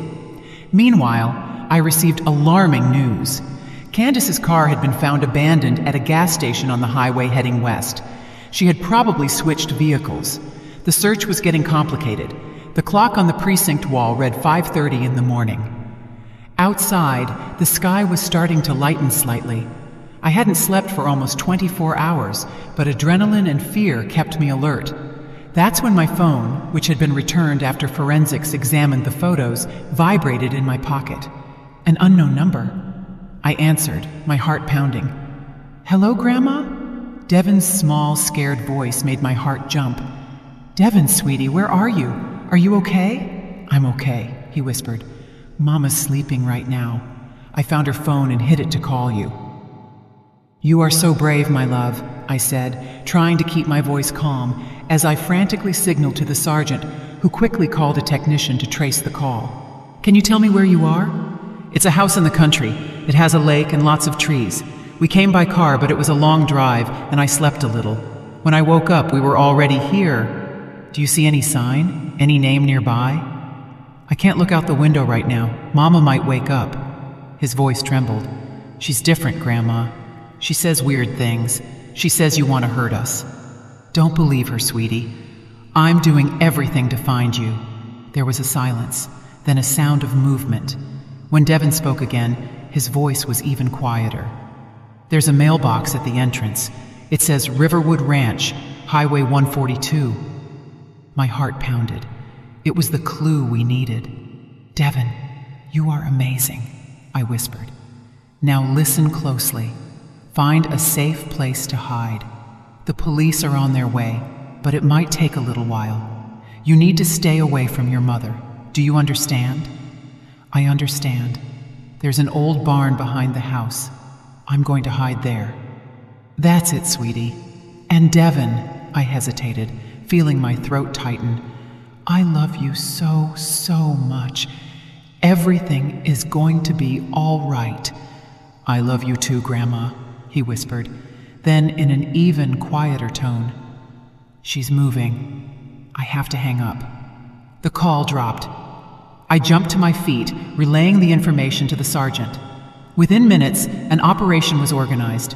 S1: Meanwhile, I received alarming news. Candace's car had been found abandoned at a gas station on the highway heading west. She had probably switched vehicles. The search was getting complicated. The clock on the precinct wall read 5:30 in the morning. Outside, the sky was starting to lighten slightly. I hadn't slept for almost 24 hours, but adrenaline and fear kept me alert. That's when my phone, which had been returned after forensics examined the photos, vibrated in my pocket. An unknown number. I answered, my heart pounding. "Hello, Grandma?" Devin's small, scared voice made my heart jump. "Devin, sweetie, where are you? Are you okay?" "I'm okay," he whispered. "Mama's sleeping right now. I found her phone and hid it to call you." "You are so brave, my love," I said, trying to keep my voice calm as I frantically signaled to the sergeant, who quickly called a technician to trace the call. "Can you tell me where you are?" "It's a house in the country. It has a lake and lots of trees. We came by car, but it was a long drive, and I slept a little. When I woke up, we were already here. Do you see any sign? Any name nearby?" "I can't look out the window right now. Mama might wake up." His voice trembled. "She's different, Grandma. She says weird things. She says you want to hurt us." "Don't believe her, sweetie. I'm doing everything to find you." There was a silence, then a sound of movement. When Devin spoke again, his voice was even quieter. "There's a mailbox at the entrance. It says Riverwood Ranch, Highway 142. My heart pounded. It was the clue we needed. "Devin, you are amazing," I whispered. "Now listen closely. Find a safe place to hide. The police are on their way, but it might take a little while. You need to stay away from your mother. Do you understand?" "I understand. There's an old barn behind the house. I'm going to hide there." "That's it, sweetie. And Devin," I hesitated, feeling my throat tighten, "I love you so, so much. Everything is going to be all right." "I love you too, Grandma," he whispered. Then in an even quieter tone, "She's moving. I have to hang up." The call dropped. I jumped to my feet, relaying the information to the sergeant. Within minutes, an operation was organized.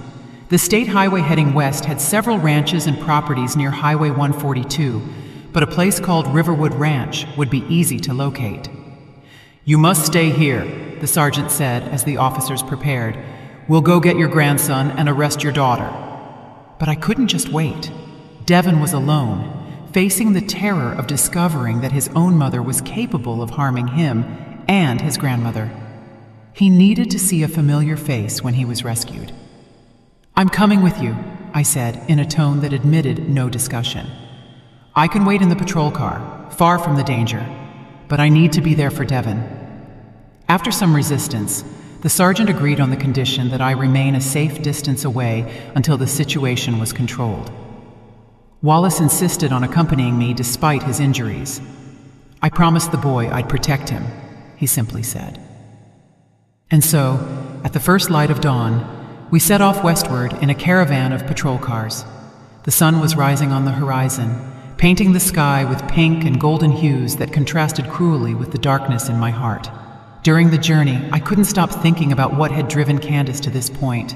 S1: The state highway heading west had several ranches and properties near Highway 142, but a place called Riverwood Ranch would be easy to locate. "You must stay here," the sergeant said as the officers prepared. "We'll go get your grandson and arrest your daughter." But I couldn't just wait. Devin was alone, facing the terror of discovering that his own mother was capable of harming him and his grandmother. He needed to see a familiar face when he was rescued. "I'm coming with you," I said in a tone that admitted no discussion. "I can wait in the patrol car, far from the danger, but I need to be there for Devin." After some resistance, the sergeant agreed on the condition that I remain a safe distance away until the situation was controlled. Wallace insisted on accompanying me despite his injuries. "I promised the boy I'd protect him," he simply said. And so, at the first light of dawn, we set off westward in a caravan of patrol cars. The sun was rising on the horizon, painting the sky with pink and golden hues that contrasted cruelly with the darkness in my heart. During the journey, I couldn't stop thinking about what had driven Candace to this point.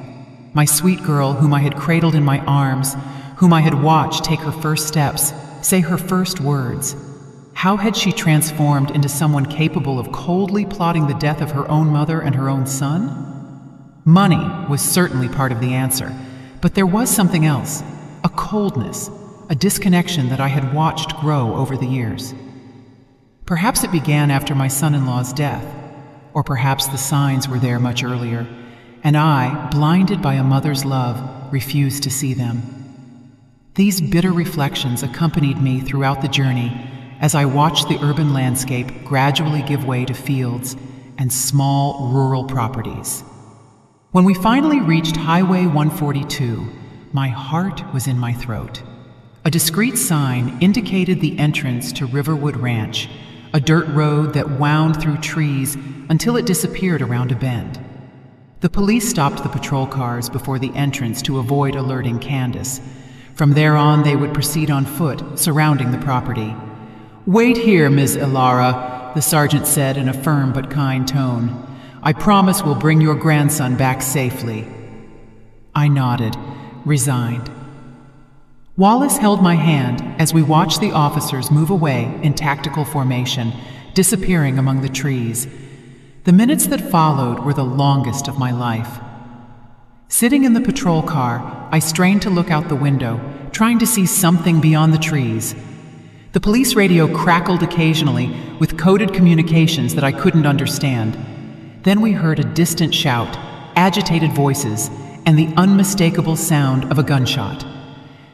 S1: My sweet girl, whom I had cradled in my arms, whom I had watched take her first steps, say her first words. How had she transformed into someone capable of coldly plotting the death of her own mother and her own son? Money was certainly part of the answer, but there was something else, a coldness, a disconnection that I had watched grow over the years. Perhaps it began after my son-in-law's death, or perhaps the signs were there much earlier, and I, blinded by a mother's love, refused to see them. These bitter reflections accompanied me throughout the journey as I watched the urban landscape gradually give way to fields and small rural properties. When we finally reached Highway 142, my heart was in my throat. A discreet sign indicated the entrance to Riverwood Ranch, a dirt road that wound through trees until it disappeared around a bend. The police stopped the patrol cars before the entrance to avoid alerting Candace. From there on, they would proceed on foot, surrounding the property. "Wait here, Ms. Ilara," the sergeant said in a firm but kind tone. "I promise we'll bring your grandson back safely." I nodded, resigned. Wallace held my hand as we watched the officers move away in tactical formation, disappearing among the trees. The minutes that followed were the longest of my life. Sitting in the patrol car, I strained to look out the window, trying to see something beyond the trees. The police radio crackled occasionally with coded communications that I couldn't understand. Then we heard a distant shout, agitated voices, and the unmistakable sound of a gunshot.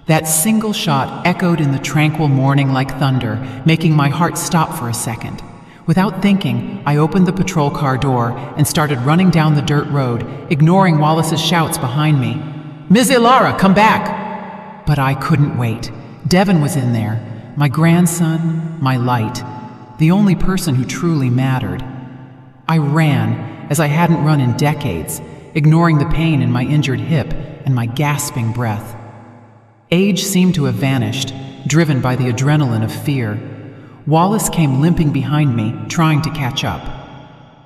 S1: That single shot echoed in the tranquil morning like thunder, making my heart stop for a second. Without thinking, I opened the patrol car door and started running down the dirt road, ignoring Wallace's shouts behind me. "Ms. Ilara, come back!" But I couldn't wait. Devin was in there, my grandson, my light, the only person who truly mattered. I ran, as I hadn't run in decades, ignoring the pain in my injured hip and my gasping breath. Age seemed to have vanished, driven by the adrenaline of fear. Wallace came limping behind me, trying to catch up.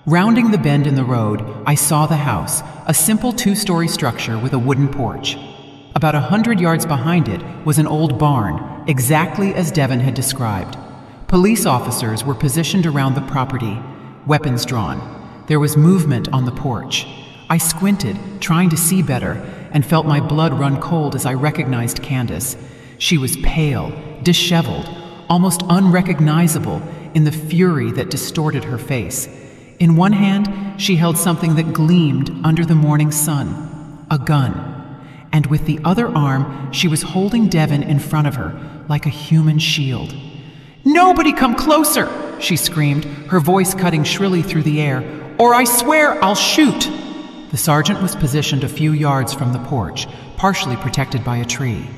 S1: Rounding the bend in the road, I saw the house, a simple two-story structure with a wooden porch. About 100 yards behind it was an old barn, exactly as Devin had described. Police officers were positioned around the property, weapons drawn. There was movement on the porch. I squinted, trying to see better, and felt my blood run cold as I recognized Candace. She was pale, disheveled, almost unrecognizable in the fury that distorted her face. In one hand, she held something that gleamed under the morning sun, a gun. And with the other arm, she was holding Devin in front of her, like a human shield. "Nobody come closer!" she screamed, her voice cutting shrilly through the air. "Or I swear I'll shoot!" The sergeant was positioned a few yards from the porch, partially protected by a tree.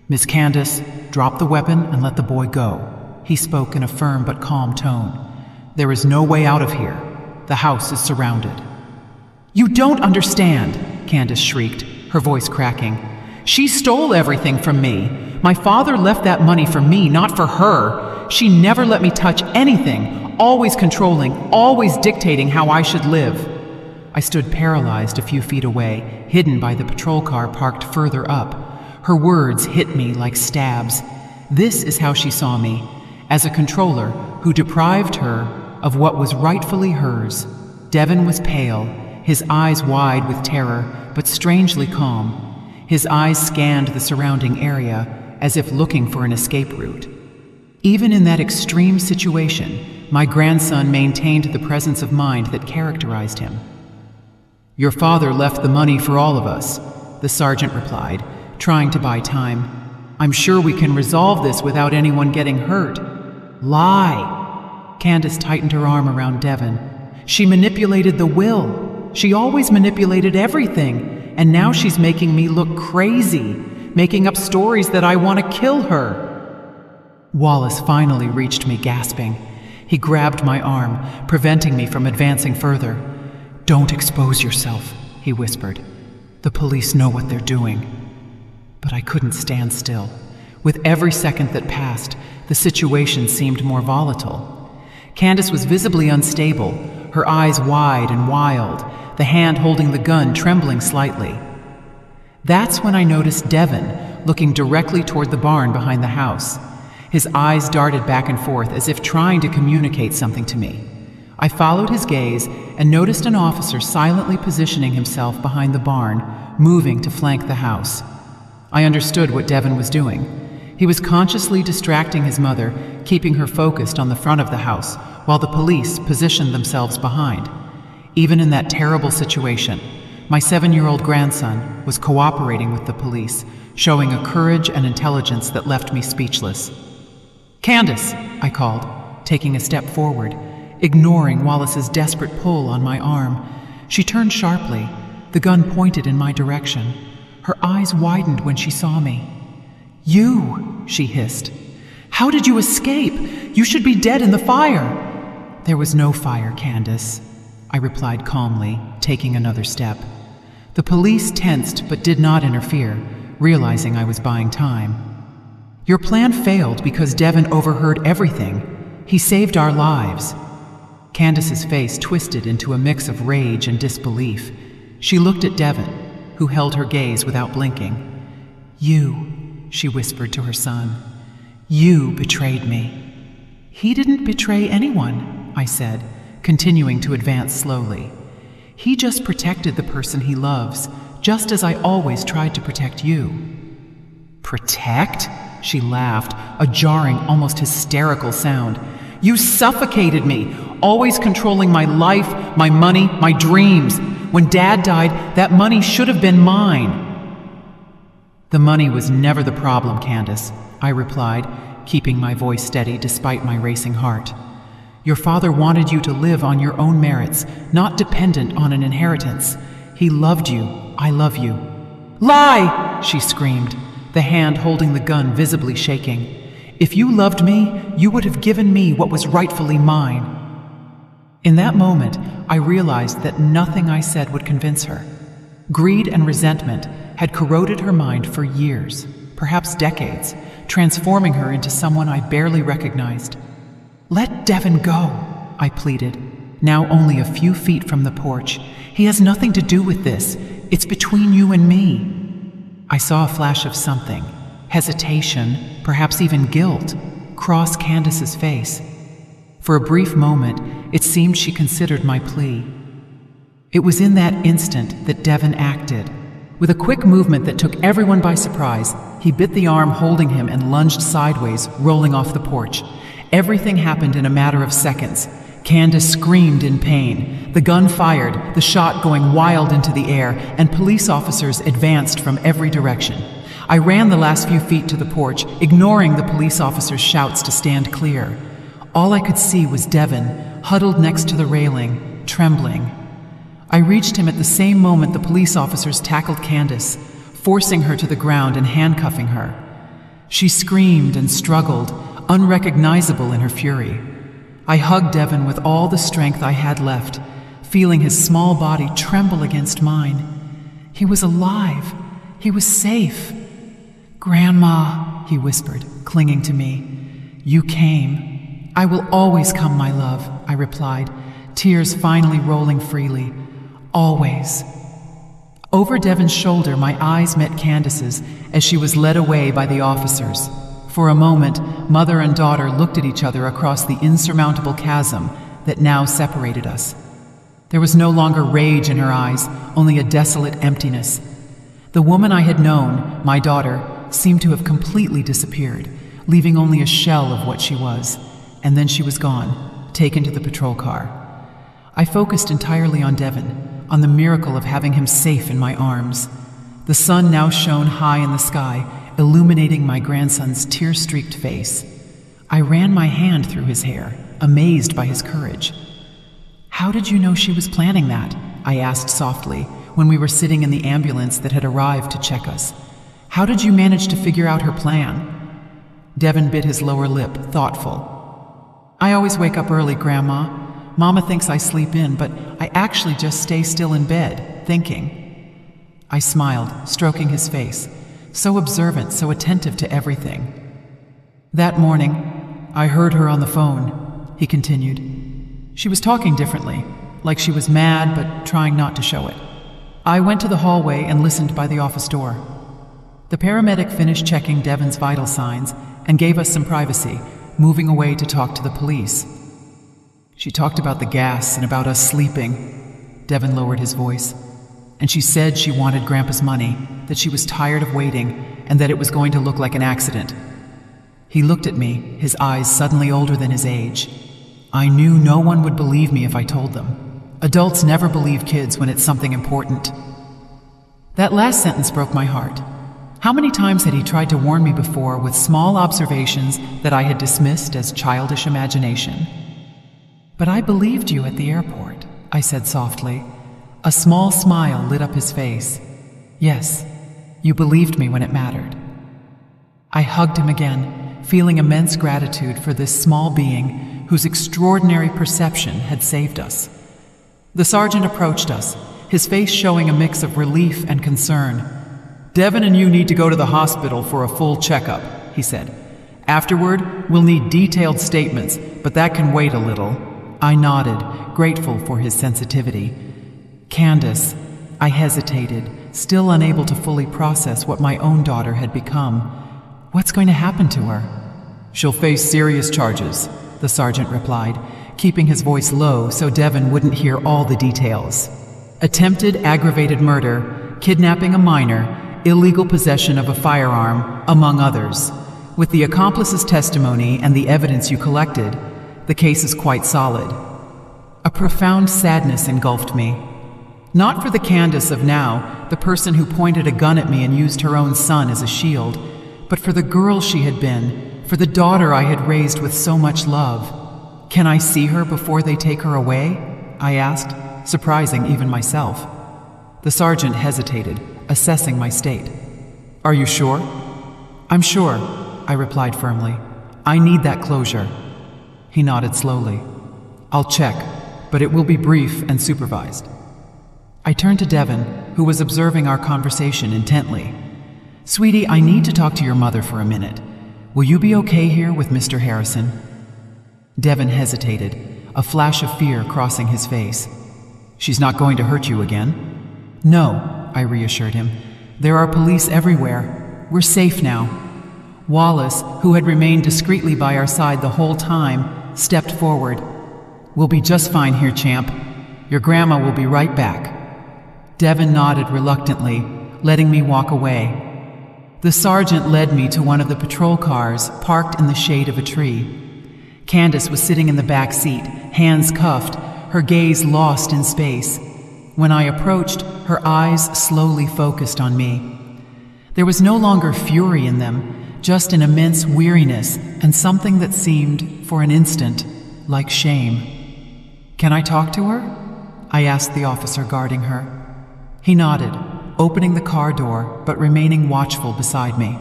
S1: "Miss Candace, drop the weapon and let the boy go," he spoke in a firm but calm tone. "There is no way out of here. The house is surrounded." "You don't understand," Candace shrieked, her voice cracking. "She stole everything from me. My father left that money for me, not for her. She never let me touch anything, always controlling, always dictating how I should live." I stood paralyzed a few feet away, hidden by the patrol car parked further up. Her words hit me like stabs. This is how she saw me, as a controller who deprived her of what was rightfully hers. Devin was pale, his eyes wide with terror, but strangely calm. His eyes scanned the surrounding area, as if looking for an escape route. Even in that extreme situation, my grandson maintained the presence of mind that characterized him. "Your father left the money for all of us," the sergeant replied, trying to buy time. "I'm sure we can resolve this without anyone getting hurt." "Lie!" Candace tightened her arm around Devin. "She manipulated the will. She always manipulated everything, and now she's making me look crazy, making up stories that I want to kill her." Wallace finally reached me, gasping. He grabbed my arm, preventing me from advancing further. "Don't expose yourself," he whispered. "The police know what they're doing." But I couldn't stand still. With every second that passed, the situation seemed more volatile. Candace was visibly unstable, her eyes wide and wild, the hand holding the gun trembling slightly. That's when I noticed Devin looking directly toward the barn behind the house. His eyes darted back and forth as if trying to communicate something to me. I followed his gaze and noticed an officer silently positioning himself behind the barn, moving to flank the house. I understood what Devin was doing. He was consciously distracting his mother, keeping her focused on the front of the house, while the police positioned themselves behind. Even in that terrible situation, my 7-year-old grandson was cooperating with the police, showing a courage and intelligence that left me speechless. "Candace," I called, taking a step forward, ignoring Wallace's desperate pull on my arm. She turned sharply, the gun pointed in my direction. Her eyes widened when she saw me. "You," she hissed. "How did you escape? You should be dead in the fire." "There was no fire, Candace," I replied calmly, taking another step. The police tensed but did not interfere, realizing I was buying time. "Your plan failed because Devin overheard everything. He saved our lives." Candace's face twisted into a mix of rage and disbelief. She looked at Devin, who held her gaze without blinking. "You," she whispered to her son, "you betrayed me." "He didn't betray anyone," I said, continuing to advance slowly. "He just protected the person he loves, just as I always tried to protect you." "Protect?" She laughed, a jarring, almost hysterical sound. "You suffocated me, always controlling my life, my money, my dreams. When Dad died, that money should have been mine." "The money was never the problem, Candace," I replied, keeping my voice steady despite my racing heart. "Your father wanted you to live on your own merits, not dependent on an inheritance. He loved you. I love you. "Lie!" she screamed, the hand holding the gun visibly shaking. "If you loved me, you would have given me what was rightfully mine." In that moment, I realized that nothing I said would convince her. Greed and resentment had corroded her mind for years, perhaps decades, transforming her into someone I barely recognized. "Let Devin go," I pleaded, now only a few feet from the porch. "He has nothing to do with this. It's between you and me." I saw a flash of something, hesitation, perhaps even guilt, cross Candace's face. For a brief moment, it seemed she considered my plea. It was in that instant that Devin acted. With a quick movement that took everyone by surprise, he bit the arm holding him and lunged sideways, rolling off the porch. Everything happened in a matter of seconds. Candace screamed in pain. The gun fired, the shot going wild into the air, and police officers advanced from every direction. I ran the last few feet to the porch, ignoring the police officers' shouts to stand clear. All I could see was Devin, huddled next to the railing, trembling. I reached him at the same moment the police officers tackled Candace, forcing her to the ground and handcuffing her. She screamed and struggled, unrecognizable in her fury. I hugged Devin with all the strength I had left, feeling his small body tremble against mine. He was alive. He was safe. "Grandma," he whispered, clinging to me. "You came." "I will always come, my love," I replied, tears finally rolling freely. "Always." Over Devin's shoulder, my eyes met Candace's as she was led away by the officers. For a moment, mother and daughter looked at each other across the insurmountable chasm that now separated us. There was no longer rage in her eyes, only a desolate emptiness. The woman I had known, my daughter, seemed to have completely disappeared, leaving only a shell of what she was. And then she was gone, taken to the patrol car. I focused entirely on Devin, on the miracle of having him safe in my arms. The sun now shone high in the sky, illuminating my grandson's tear-streaked face. I ran my hand through his hair, amazed by his courage. "How did you know she was planning that?" I asked softly, when we were sitting in the ambulance that had arrived to check us. "How did you manage to figure out her plan?" Devin bit his lower lip, thoughtful. "I always wake up early, Grandma. Mama thinks I sleep in, but I actually just stay still in bed, thinking." I smiled, stroking his face. So observant, so attentive to everything. "That morning, I heard her on the phone," he continued. "She was talking differently, like she was mad but trying not to show it. I went to the hallway and listened by the office door. The paramedic finished checking Devin's vital signs and gave us some privacy, moving away to talk to the police. She talked about the gas and about us sleeping." Devin lowered his voice. "And she said she wanted Grandpa's money, that she was tired of waiting, and that it was going to look like an accident." He looked at me, his eyes suddenly older than his age. I knew no one would believe me if I told them. Adults never believe kids when it's something important. That last sentence broke my heart. How many times had he tried to warn me before with small observations that I had dismissed as childish imagination? "But I believed you at the airport," I said softly. A small smile lit up his face. "Yes, you believed me when it mattered." I hugged him again, feeling immense gratitude for this small being whose extraordinary perception had saved us. The sergeant approached us, his face showing a mix of relief and concern. "Devin and you need to go to the hospital for a full checkup," he said. "Afterward, we'll need detailed statements, but that can wait a little." I nodded, grateful for his sensitivity. "Candace," I hesitated, still unable to fully process what my own daughter had become. "What's going to happen to her?" "She'll face serious charges," the sergeant replied, keeping his voice low so Devin wouldn't hear all the details. "Attempted aggravated murder, kidnapping a minor, illegal possession of a firearm, among others. With the accomplice's testimony and the evidence you collected, the case is quite solid." A profound sadness engulfed me. Not for the Candace of now, the person who pointed a gun at me and used her own son as a shield, but for the girl she had been, for the daughter I had raised with so much love. "Can I see her before they take her away?" I asked, surprising even myself. The sergeant hesitated, assessing my state. "Are you sure?" "I'm sure," I replied firmly. "I need that closure." He nodded slowly. "I'll check, but it will be brief and supervised." I turned to Devin, who was observing our conversation intently. "Sweetie, I need to talk to your mother for a minute. Will you be okay here with Mr. Harrison?" Devin hesitated, a flash of fear crossing his face. "She's not going to hurt you again?" "No," I reassured him. "There are police everywhere. We're safe now." Wallace, who had remained discreetly by our side the whole time, stepped forward. "We'll be just fine here, champ. Your grandma will be right back." Devin nodded reluctantly, letting me walk away. The sergeant led me to one of the patrol cars parked in the shade of a tree. Candace was sitting in the back seat, hands cuffed, her gaze lost in space. When I approached, her eyes slowly focused on me. There was no longer fury in them, just an immense weariness and something that seemed, for an instant, like shame. "Can I talk to her?" I asked the officer guarding her. He nodded, opening the car door but remaining watchful beside me.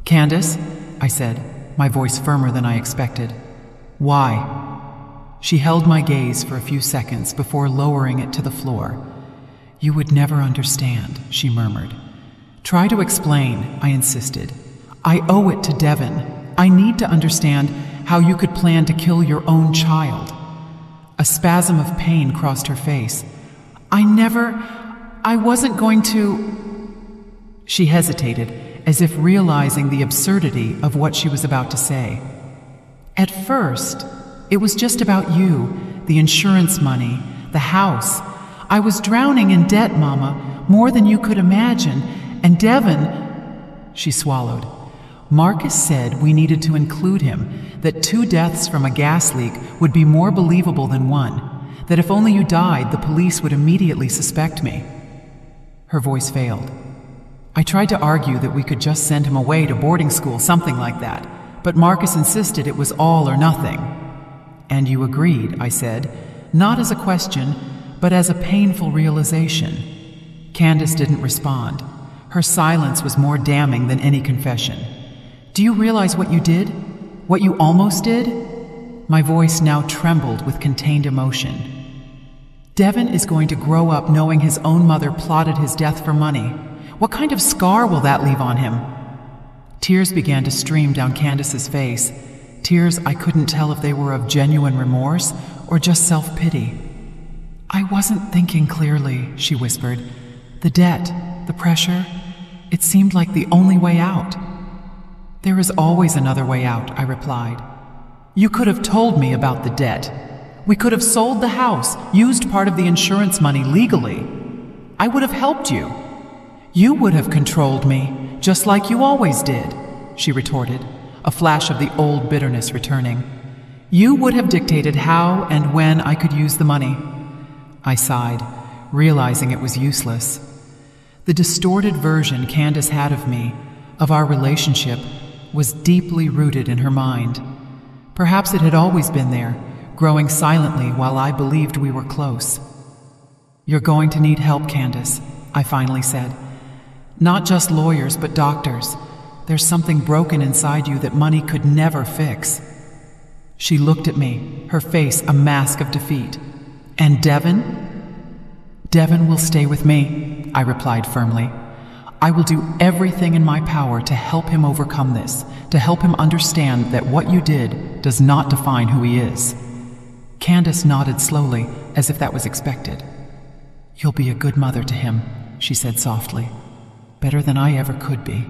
S1: "Candace," I said, my voice firmer than I expected. "Why?" She held my gaze for a few seconds before lowering it to the floor. "You would never understand," she murmured. "Try to explain," I insisted. "I owe it to Devin. I need to understand how you could plan to kill your own child." A spasm of pain crossed her face. I wasn't going to..." She hesitated, as if realizing the absurdity of what she was about to say. "At first, it was just about you, the insurance money, the house. I was drowning in debt, Mama, more than you could imagine, and Devin..." She swallowed. "Marcus said we needed to include him, that 2 deaths from a gas leak would be more believable than 1, that if only you died, the police would immediately suspect me." Her voice failed. I tried to argue that we could just send him away to boarding school, something like that, but Marcus insisted it was all or nothing. "And you agreed," I said, not as a question, but as a painful realization. Candace didn't respond. Her silence was more damning than any confession. "Do you realize what you did? What you almost did?" My voice now trembled with contained emotion. "Devin is going to grow up knowing his own mother plotted his death for money. What kind of scar will that leave on him?" Tears began to stream down Candace's face, tears I couldn't tell if they were of genuine remorse or just self-pity. "I wasn't thinking clearly," she whispered. "The debt, the pressure, it seemed like the only way out." "There is always another way out," I replied. "You could have told me about the debt. We could have sold the house, used part of the insurance money legally. I would have helped you. You would have controlled me, just like you always did," she retorted, a flash of the old bitterness returning. "You would have dictated how and when I could use the money." I sighed, realizing it was useless. The distorted version Candace had of me, of our relationship, was deeply rooted in her mind. Perhaps it had always been there, growing silently while I believed we were close. "You're going to need help, Candace," I finally said. "Not just lawyers, but doctors. There's something broken inside you that money could never fix." She looked at me, her face a mask of defeat. "And Devin?" "Devin will stay with me," I replied firmly. "I will do everything in my power to help him overcome this, to help him understand that what you did does not define who he is." Candace nodded slowly, as if that was expected. "You'll be a good mother to him," she said softly. "Better than I ever could be."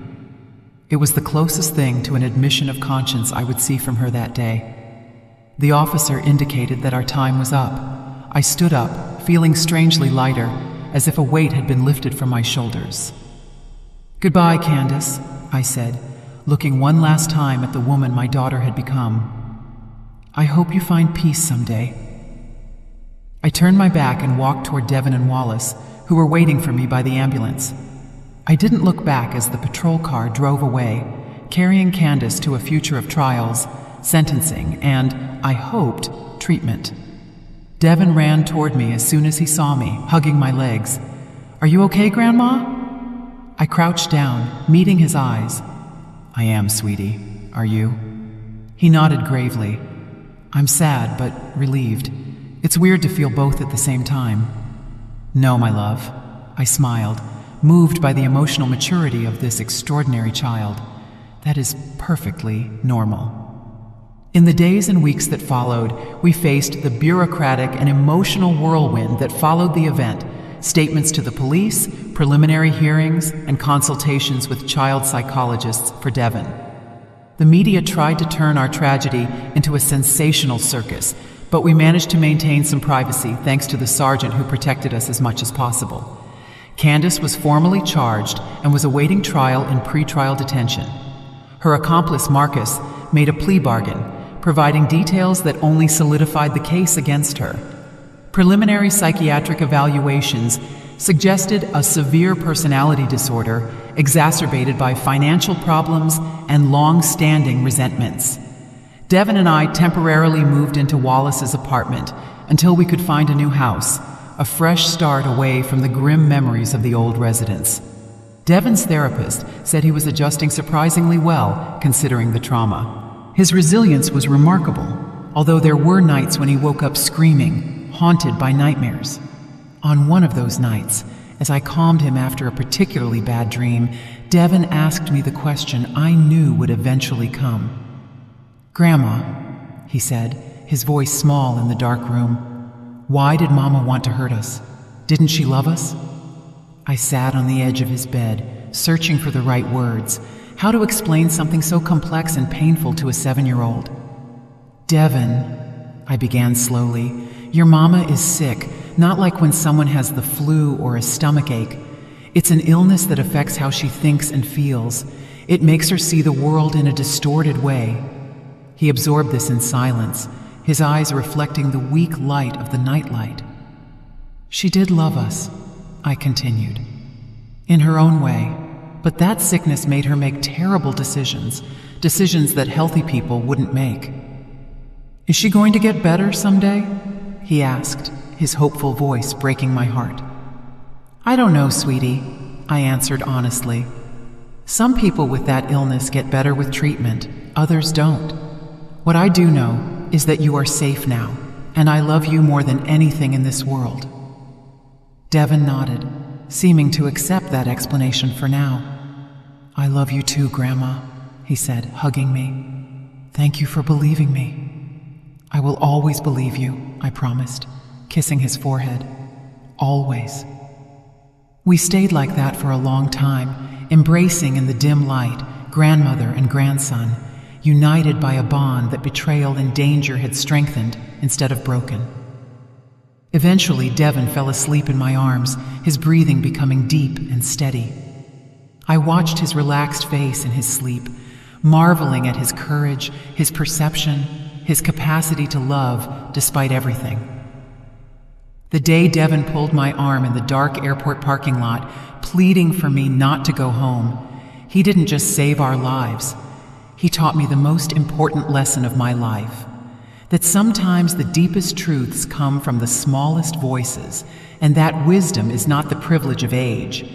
S1: It was the closest thing to an admission of conscience I would see from her that day. The officer indicated that our time was up. I stood up, feeling strangely lighter, as if a weight had been lifted from my shoulders. "Goodbye, Candace," I said, looking one last time at the woman my daughter had become. "I hope you find peace someday." I turned my back and walked toward Devin and Wallace, who were waiting for me by the ambulance. I didn't look back as the patrol car drove away, carrying Candace to a future of trials, sentencing, and, I hoped, treatment. Devin ran toward me as soon as he saw me, hugging my legs. "Are you okay, Grandma?" I crouched down, meeting his eyes. "I am, sweetie. Are you?" He nodded gravely. "I'm sad, but relieved. It's weird to feel both at the same time." "No, my love." I smiled, moved by the emotional maturity of this extraordinary child. "That is perfectly normal." In the days and weeks that followed, we faced the bureaucratic and emotional whirlwind that followed the event: statements to the police, preliminary hearings, and consultations with child psychologists for Devin. The media tried to turn our tragedy into a sensational circus, but we managed to maintain some privacy thanks to the sergeant who protected us as much as possible. Candace was formally charged and was awaiting trial in pretrial detention. Her accomplice, Marcus, made a plea bargain, providing details that only solidified the case against her. Preliminary psychiatric evaluations suggested a severe personality disorder exacerbated by financial problems and long-standing resentments. Devin and I temporarily moved into Wallace's apartment until we could find a new house, a fresh start away from the grim memories of the old residence. Devin's therapist said he was adjusting surprisingly well, considering the trauma. His resilience was remarkable, although there were nights when he woke up screaming, haunted by nightmares. On one of those nights, as I calmed him after a particularly bad dream, Devin asked me the question I knew would eventually come. "Grandma," he said, his voice small in the dark room, "why did Mama want to hurt us? Didn't she love us?" I sat on the edge of his bed, searching for the right words, how to explain something so complex and painful to a 7-year-old. "Devin," I began slowly, "your mama is sick, not like when someone has the flu or a stomach ache. It's an illness that affects how she thinks and feels. It makes her see the world in a distorted way." He absorbed this in silence, his eyes reflecting the weak light of the nightlight. "She did love us," I continued, "in her own way, but that sickness made her make terrible decisions that healthy people wouldn't make." "Is she going to get better someday?" he asked, his hopeful voice breaking my heart. "I don't know, sweetie," I answered honestly. "Some people with that illness get better with treatment, others don't. What I do know is that you are safe now, and I love you more than anything in this world." Devin nodded, seeming to accept that explanation for now. "I love you too, Grandma," he said, hugging me. "Thank you for believing me." "I will always believe you," I promised, kissing his forehead. "Always." We stayed like that for a long time, embracing in the dim light, grandmother and grandson, united by a bond that betrayal and danger had strengthened instead of broken. Eventually, Devin fell asleep in my arms, his breathing becoming deep and steady. I watched his relaxed face in his sleep, marveling at his courage, his perception, his capacity to love despite everything. The day Devin pulled my arm in the dark airport parking lot, pleading for me not to go home, he didn't just save our lives. He taught me the most important lesson of my life, that sometimes the deepest truths come from the smallest voices, and that wisdom is not the privilege of age.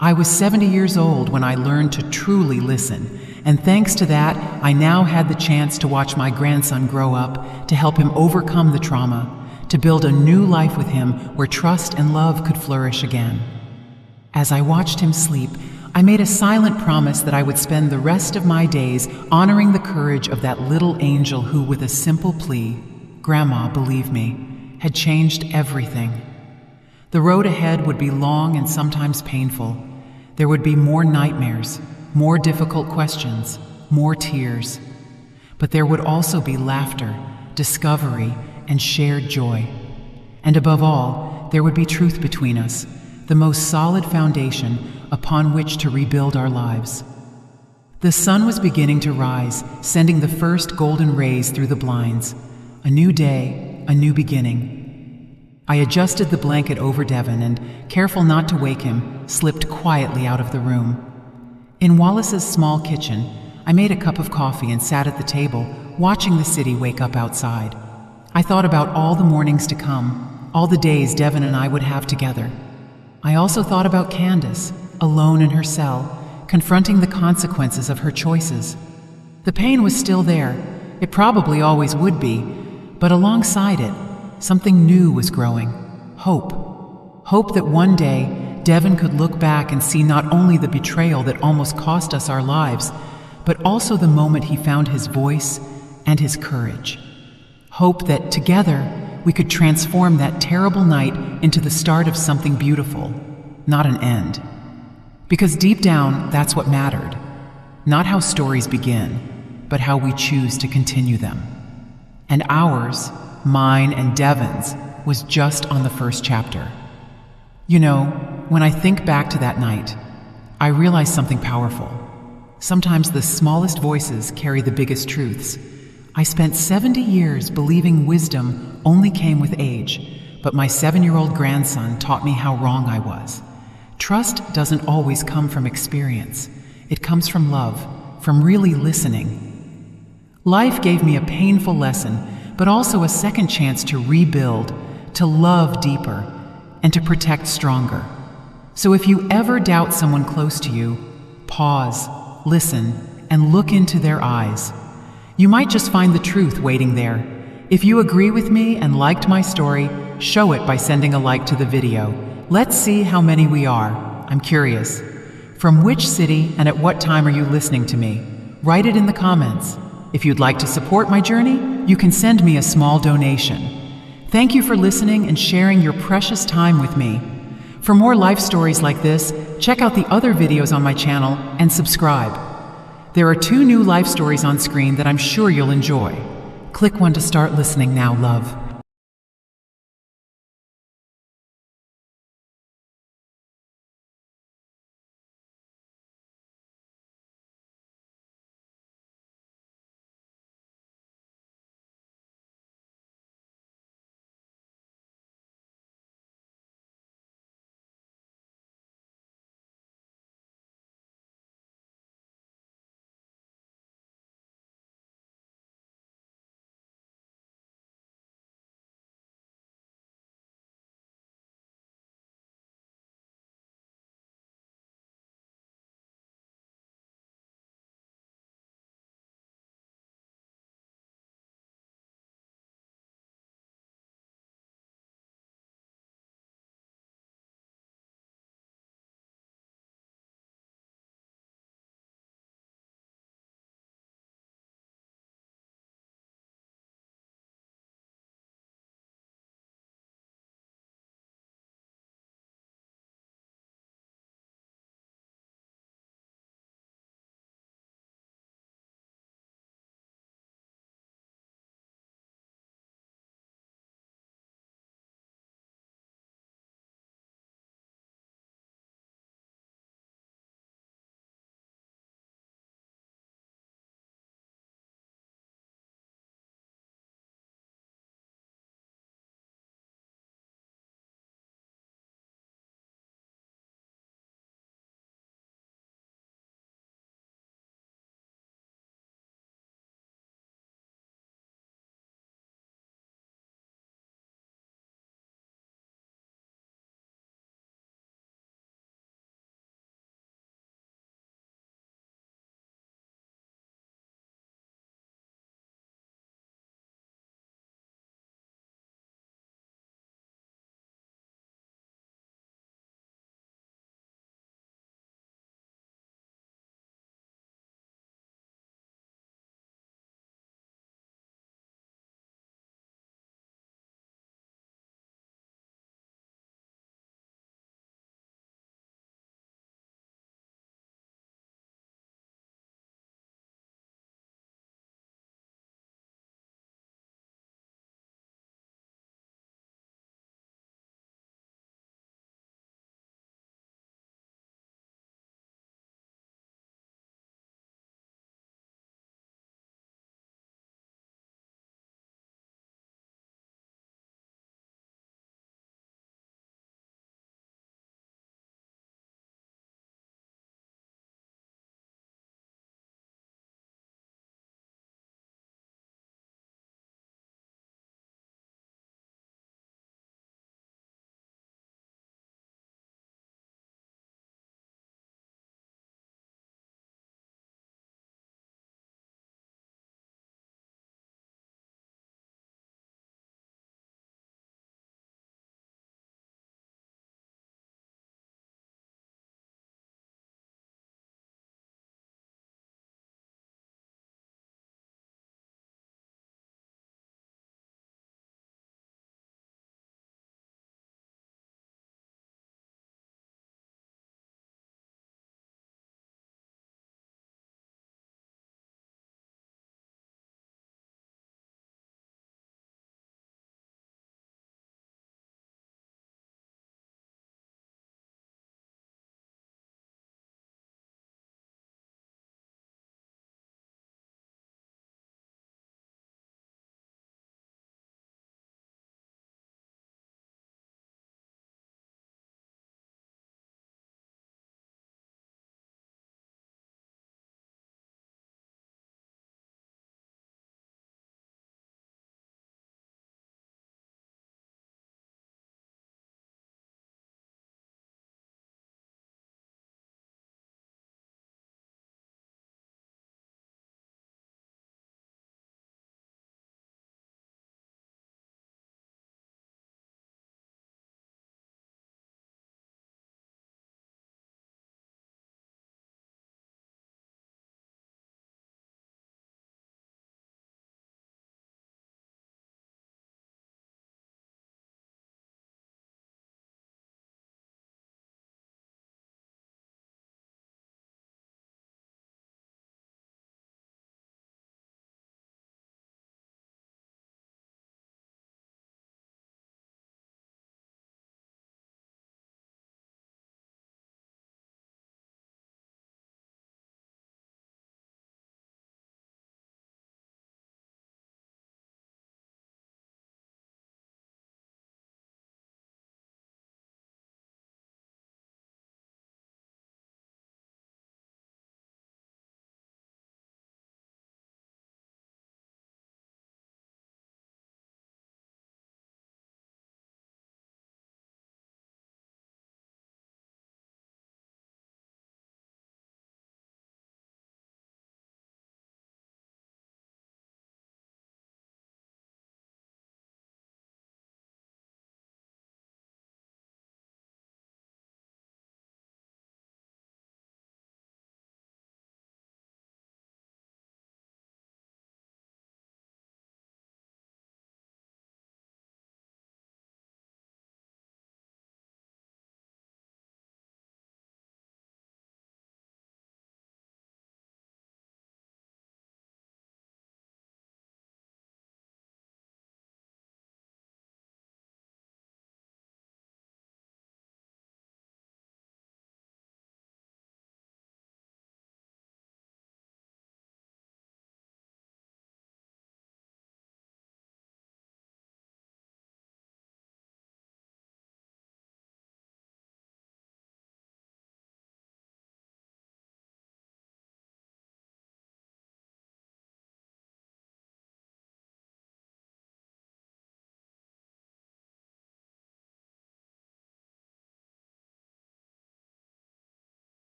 S1: I was 70 years old when I learned to truly listen, and thanks to that, I now had the chance to watch my grandson grow up, to help him overcome the trauma, to build a new life with him where trust and love could flourish again. As I watched him sleep, I made a silent promise that I would spend the rest of my days honoring the courage of that little angel who, with a simple plea, "Grandma, believe me," had changed everything. The road ahead would be long and sometimes painful. There would be more nightmares, more difficult questions, more tears. But there would also be laughter, discovery, and shared joy. And above all, there would be truth between us, the most solid foundation upon which to rebuild our lives. The sun was beginning to rise, sending the first golden rays through the blinds. A new day, a new beginning. I adjusted the blanket over Devin and, careful not to wake him, slipped quietly out of the room. In Wallace's small kitchen, I made a cup of coffee and sat at the table, watching the city wake up outside. I thought about all the mornings to come, all the days Devin and I would have together. I also thought about Candace, alone in her cell, confronting the consequences of her choices. The pain was still there. It probably always would be, but alongside it, something new was growing. Hope. Hope that one day, Devon could look back and see not only the betrayal that almost cost us our lives, but also the moment he found his voice and his courage. Hope that together we could transform that terrible night into the start of something beautiful, not an end. Because deep down, that's what mattered. Not how stories begin, but how we choose to continue them. And ours, mine and Devon's, was just on the first chapter. You know, when I think back to that night, I realize something powerful. Sometimes the smallest voices carry the biggest truths. I spent 70 years believing wisdom only came with age, but my 7-year-old grandson taught me how wrong I was. Trust doesn't always come from experience. It comes from love, from really listening. Life gave me a painful lesson, but also a second chance to rebuild, to love deeper, and to protect stronger. So if you ever doubt someone close to you, pause, listen, and look into their eyes. You might just find the truth waiting there. If you agree with me and liked my story, show it by sending a like to the video. Let's see how many we are. I'm curious. From which city and at what time are you listening to me? Write it in the comments. If you'd like to support my journey, you can send me a small donation. Thank you for listening and sharing your precious time with me. For more life stories like this, check out the other videos on my channel and subscribe. There are 2 new life stories on screen that I'm sure you'll enjoy. Click one to start listening now, love.